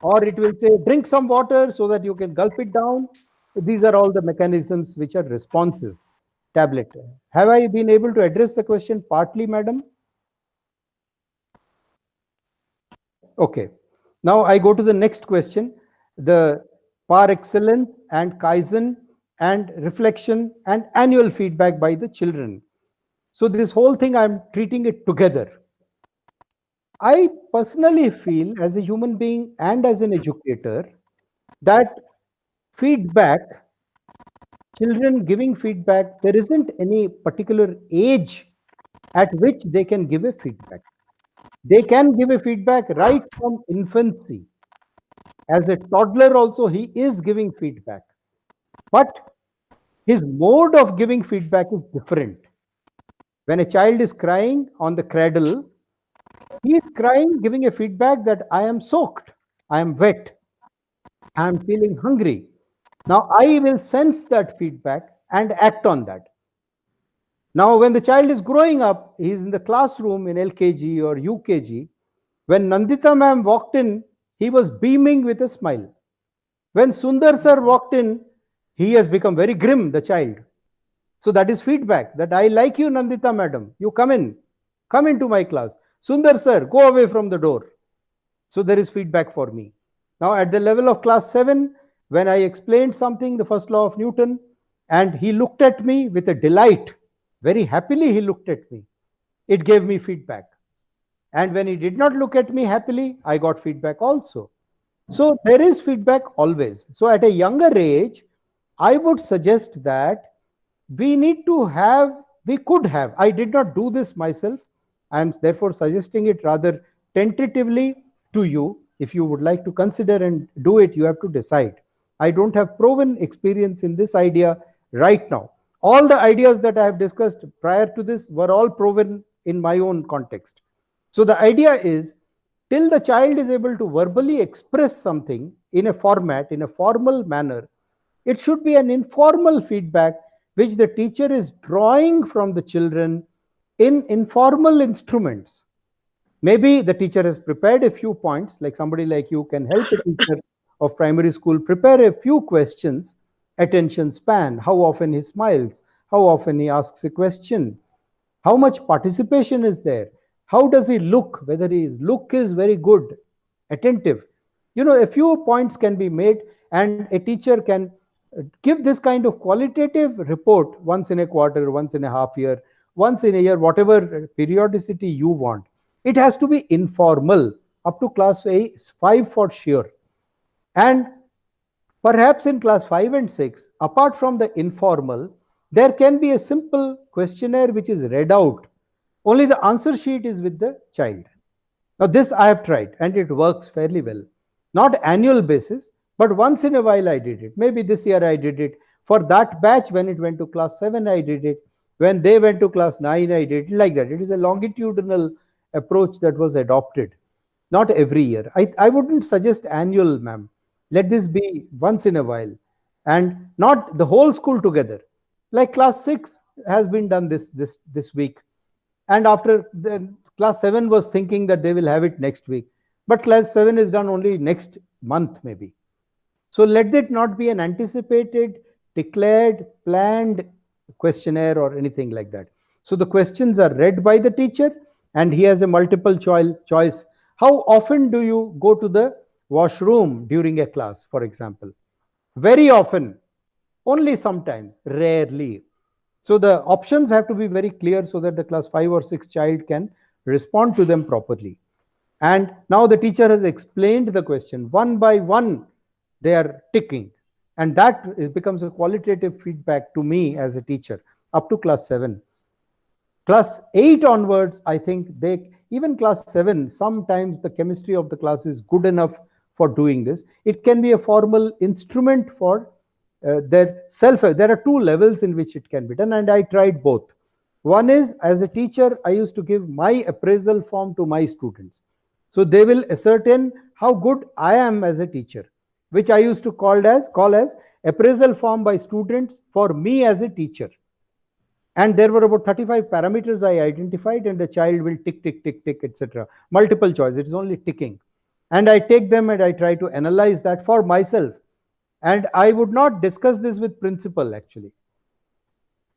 or it will say, drink some water so that you can gulp it down. These are all the mechanisms which are responses. Tablet. Have I been able to address the question partly, madam? Okay. Now I go to the next question, the par excellence and Kaizen and reflection and annual feedback by the children. So this whole thing, I'm treating it together. I personally feel, as a human being and as an educator, that feedback, children giving feedback, there isn't any particular age at which they can give a feedback. They can give a feedback right from infancy. As a toddler also, he is giving feedback. But his mode of giving feedback is different. When a child is crying on the cradle, he is crying, giving a feedback that I am soaked, I am wet, I am feeling hungry. Now I will sense that feedback and act on that. Now, when the child is growing up, he is in the classroom in LKG or UKG. When Nandita ma'am walked in, he was beaming with a smile. When Sundar sir walked in, he has become very grim, the child. So that is feedback that I like you, Nandita madam. You come into my class. Sundar sir, go away from the door. So there is feedback for me. Now at the level of class 7, when I explained something, the first law of Newton, and he looked at me with a delight, very happily he looked at me. It gave me feedback. And when he did not look at me happily, I got feedback also. So there is feedback always. So at a younger age, I would suggest that we could have, I did not do this myself. I am therefore suggesting it rather tentatively to you. If you would like to consider and do it, you have to decide. I don't have proven experience in this idea right now. All the ideas that I have discussed prior to this were all proven in my own context. So the idea is, till the child is able to verbally express something in a format, in a formal manner, it should be an informal feedback which the teacher is drawing from the children in informal instruments. Maybe the teacher has prepared a few points, like somebody like you can help a teacher of primary school prepare a few questions. Attention span, how often he smiles, how often he asks a question, how much participation is there, how does he look, whether his look is very good, attentive. A few points can be made, and a teacher can give this kind of qualitative report once in a quarter, once in a half year, once in a year, whatever periodicity you want. It has to be informal up to class 5 for sure. And perhaps in class 5 and 6, apart from the informal, there can be a simple questionnaire which is read out. Only the answer sheet is with the child. Now this I have tried and it works fairly well. Not annual basis, but once in a while I did it. Maybe this year I did it. For that batch, when it went to class 7, I did it. When they went to class 9, I did it like that. It is a longitudinal approach that was adopted. Not every year. I wouldn't suggest annual, ma'am. Let this be once in a while and not the whole school together. Like class 6 has been done this week. And after the class 7 was thinking that they will have it next week. But class 7 is done only next month maybe. So let it not be an anticipated, declared, planned questionnaire or anything like that. So the questions are read by the teacher and he has a multiple choice. How often do you go to the washroom during a class, for example? Very often, only sometimes, rarely. So the options have to be very clear so that the class 5 or 6 child can respond to them properly. And now the teacher has explained the question. One by one, they are ticking. And that becomes a qualitative feedback to me as a teacher up to class 7. Class 8 onwards, I think even class 7, sometimes the chemistry of the class is good enough for doing this. It can be a formal instrument for their self. There are 2 levels in which it can be done, and I tried both. One is, as a teacher, I used to give my appraisal form to my students. So they will ascertain how good I am as a teacher, which I used to call as appraisal form by students for me as a teacher. And there were about 35 parameters I identified, and the child will tick, tick, tick, tick, etc. Multiple choice, it is only ticking. And I take them and I try to analyze that for myself. And I would not discuss this with principal actually.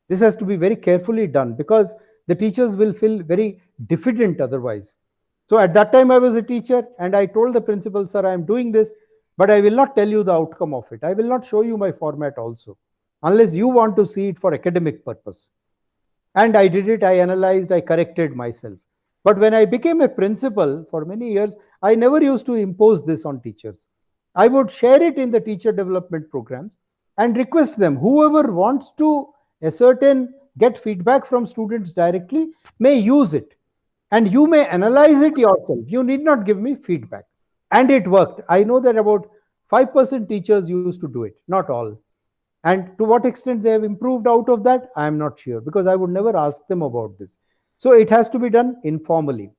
This has to be very carefully done because the teachers will feel very diffident otherwise. So at that time I was a teacher and I told the principal, sir, I am doing this, but I will not tell you the outcome of it. I will not show you my format also, unless you want to see it for academic purpose. And I did it, I analyzed, I corrected myself. But when I became a principal for many years, I never used to impose this on teachers. I would share it in the teacher development programs and request them, whoever wants to get feedback from students directly may use it. And you may analyze it yourself. You need not give me feedback. And it worked. I know that about 5% teachers used to do it, not all. And to what extent they have improved out of that, I am not sure, because I would never ask them about this. So it has to be done informally.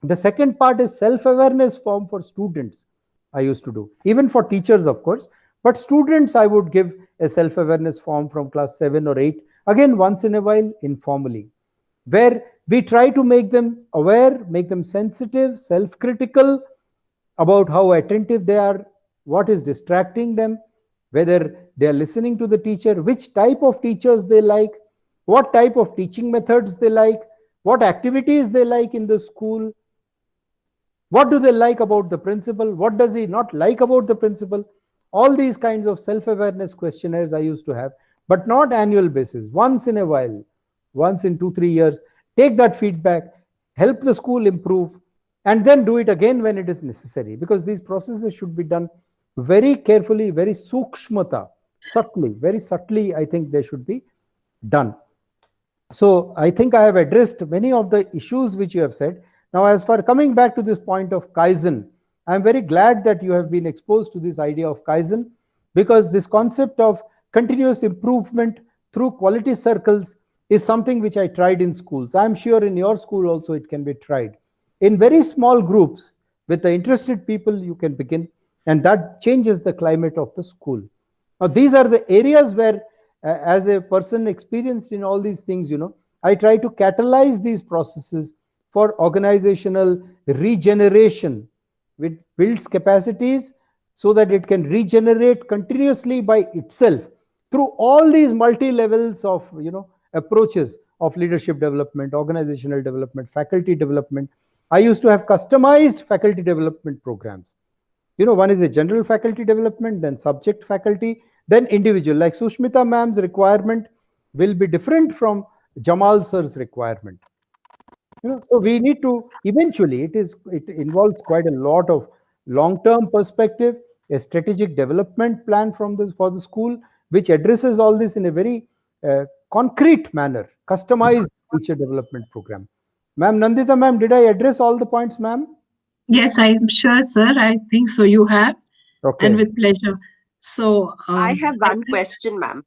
The second part is self-awareness form for students. I used to do, even for teachers, of course, but students, I would give a self-awareness form from class 7 or 8, again, once in a while, informally, where we try to make them aware, make them sensitive, self-critical about how attentive they are, what is distracting them, whether they are listening to the teacher, which type of teachers they like, what type of teaching methods they like, what activities they like in the school, what do they like about the principal, what does he not like about the principal. All these kinds of self-awareness questionnaires I used to have, but not annual basis, once in a while, once in 2-3 years, take that feedback, help the school improve, and then do it again when it is necessary, because these processes should be done very carefully, very sukshmata, subtly, very subtly. I think they should be done. So I think I have addressed many of the issues which you have said. Now, as far coming back to this point of Kaizen, I'm very glad that you have been exposed to this idea of Kaizen, because this concept of continuous improvement through quality circles is something which I tried in schools. I'm sure in your school also it can be tried. In very small groups with the interested people, you can begin, and that changes the climate of the school. Now, these are the areas where, as a person experienced in all these things, I try to catalyze these processes for organizational regeneration, which builds capacities so that it can regenerate continuously by itself through all these multi-levels of approaches of leadership development, organizational development, faculty development. I used to have customized faculty development programs. One is a general faculty development, then subject faculty, then individual. Like Sushmita ma'am's requirement will be different from Jamal sir's requirement. So we need to eventually, it involves quite a lot of long-term perspective, a strategic development plan for the school, which addresses all this in a very concrete manner, customized teacher development program. Ma'am, Nandita ma'am, did I address all the points, ma'am? Yes, I'm sure, sir. I think so. You have, Okay. and with pleasure. So I have one question, ma'am.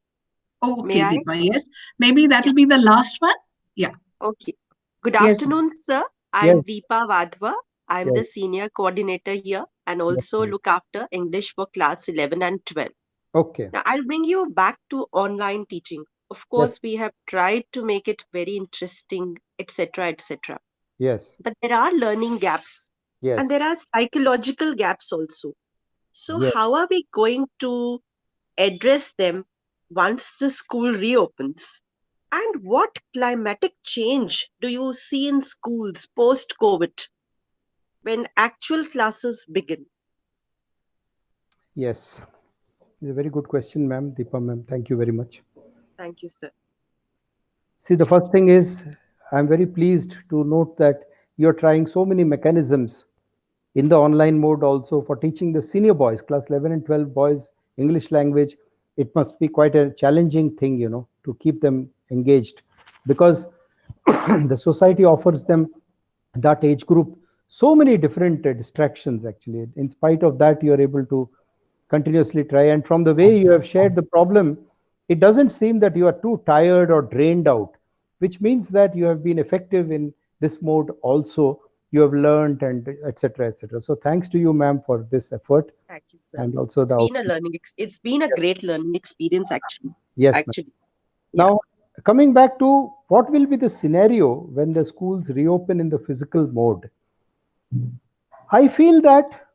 Oh, May okay, I? Deepa. Yes, maybe that will be the last one. Yeah. Okay. Good Yes, afternoon, sir. Yes. I'm Deepa Vadhva. I'm the Yes. senior coordinator here and also ma'am. look after English for class 11 and 12. Okay. Now, I'll bring you back to online teaching. Of course, we have tried to make it very interesting, etc., etc. Yes. But there are learning gaps Yes. and there are psychological gaps also. So, Yes. how are we going to address them once the school reopens? And what climatic change do you see in schools post COVID when actual classes begin? Yes. It's a very good question, ma'am. Deepa ma'am, thank you very much. Thank you, sir. See, the first thing is, I'm very pleased to note that you're trying so many mechanisms in the online mode also for teaching the senior boys, class 11 and 12 boys, English language. It must be quite a challenging thing, to keep them engaged, because the society offers them, that age group, so many different distractions actually. In spite of that, you're able to continuously try. And from the way you have shared the problem, it doesn't seem that you are too tired or drained out, which means that you have been effective in this mode also. You have learned, and etc., etc. So thanks to you, ma'am, for this effort. Thank you, sir. And also It's been a great learning experience, actually. Yes. Actually. Now, coming back to what will be the scenario when the schools reopen in the physical mode, I feel that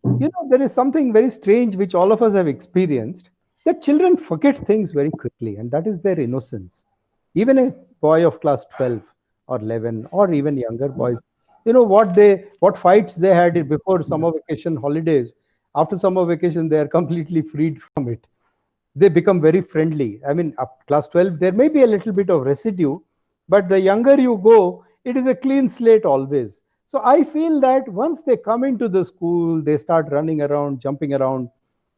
there is something very strange which all of us have experienced, that children forget things very quickly, and that is their innocence. Even a boy of class 12 or 11 or even younger boys, what fights they had before summer vacation holidays, after summer vacation they are completely freed from it. They become very friendly. I mean, up class 12 there may be a little bit of residue, but the younger you go, it is a clean slate always. So I feel that once they come into the school, they start running around, jumping around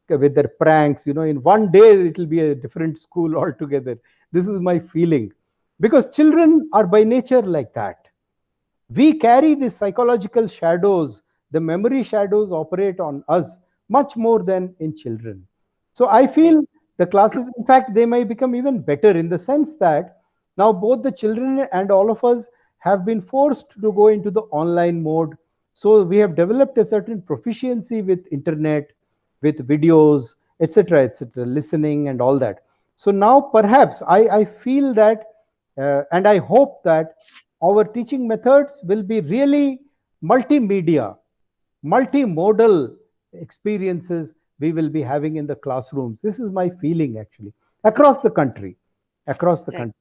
with their pranks. In one day, it will be a different school altogether. This is my feeling. Because children are by nature like that. We carry the psychological shadows, the memory shadows operate on us much more than in children. So I feel the classes, in fact, they may become even better in the sense that now both the children and all of us have been forced to go into the online mode. So we have developed a certain proficiency with internet, with videos, etc., listening and all that. So now perhaps I feel that, and I hope that our teaching methods will be really multimedia, multimodal experiences we will be having in the classrooms. This is my feeling actually, across the country,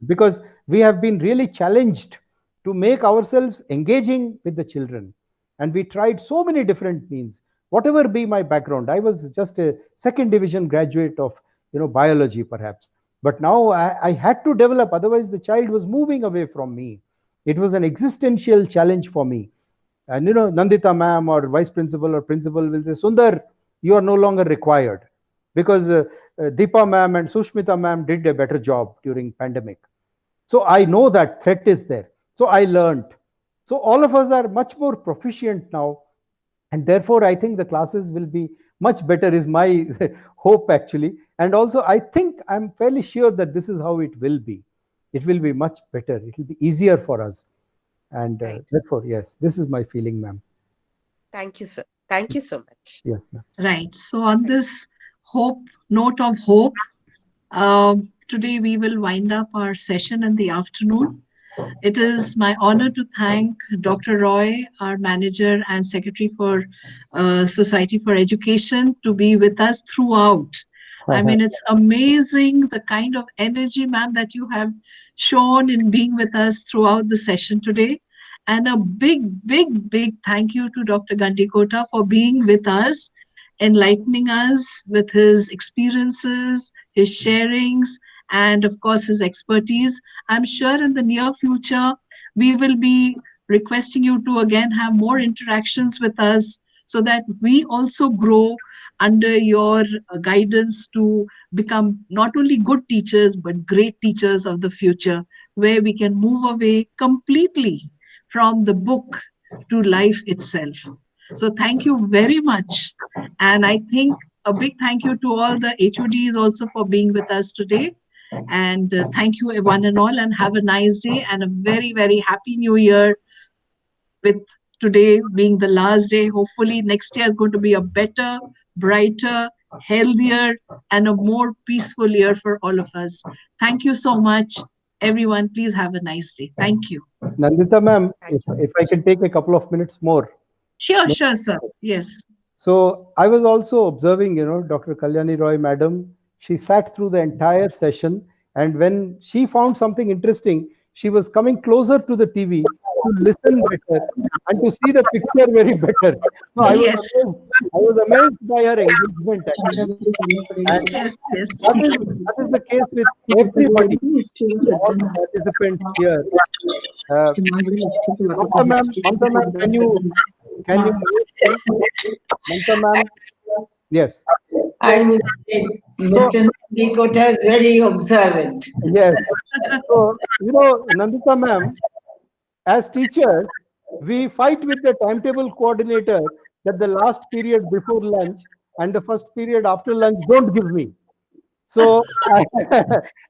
because we have been really challenged to make ourselves engaging with the children. And we tried so many different means. Whatever be my background, I was just a second division graduate of biology perhaps. But now I had to develop, otherwise the child was moving away from me. It was an existential challenge for me. And Nandita ma'am or vice principal or principal will say, Sundar, you are no longer required, because Deepa ma'am and Sushmita ma'am did a better job during pandemic. So I know that threat is there. So I learned. So all of us are much more proficient now. And therefore, I think the classes will be much better is my hope actually. And also, I think I'm fairly sure that this is how it will be. It will be much better. It will be easier for us. And therefore, yes, this is my feeling, ma'am. Thank you, sir. Thank you so much. Yeah. Right. So on this note of hope, today we will wind up our session in the afternoon. It is my honor to thank Dr. Roy, our manager and secretary for Society for Education, to be with us throughout. I mean, it's amazing the kind of energy, ma'am, that you have shown in being with us throughout the session today. And a big, big, big thank you to Dr. Gandikota for being with us, enlightening us with his experiences, his sharings, and of course his expertise. I'm sure in the near future, we will be requesting you to again have more interactions with us so that we also grow under your guidance to become not only good teachers, but great teachers of the future, where we can move away completely from the book to life itself. So thank you very much. And I think a big thank you to all the HODs also for being with us today. And thank you one and all, and have a nice day and a very, very happy new year, with today being the last day. Hopefully next year is going to be a better, brighter, healthier, and a more peaceful year for all of us. Thank you so much. Everyone, please have a nice day. Thank you. Nandita ma'am, if I can take a couple of minutes more. Sure, sir. Yes. So I was also observing, Dr. Kalyani Roy madam, she sat through the entire session, and when she found something interesting, she was coming closer to the TV to listen better and to see the picture very better. So I was amazed by her engagement actually. And that is the case with everybody, all participants here. Mamta ma'am, can you Mamta ma'am? Yes. I would say Mr. Gandikota is very observant. Yes. So, Nandita ma'am, as teachers, we fight with the timetable coordinator that the last period before lunch and the first period after lunch don't give me. So,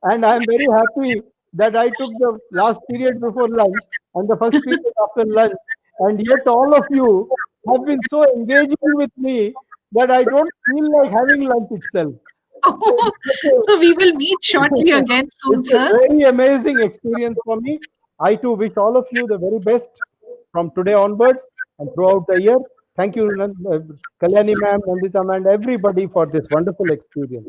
and I'm very happy that I took the last period before lunch and the first period after lunch. And yet all of you have been so engaging with me that I don't feel like having lunch itself. So we will meet shortly again soon, sir. It's a very amazing experience for me. I too wish all of you the very best from today onwards and throughout the year. Thank you, Kalyani ma'am, Nandita ma'am, everybody for this wonderful experience.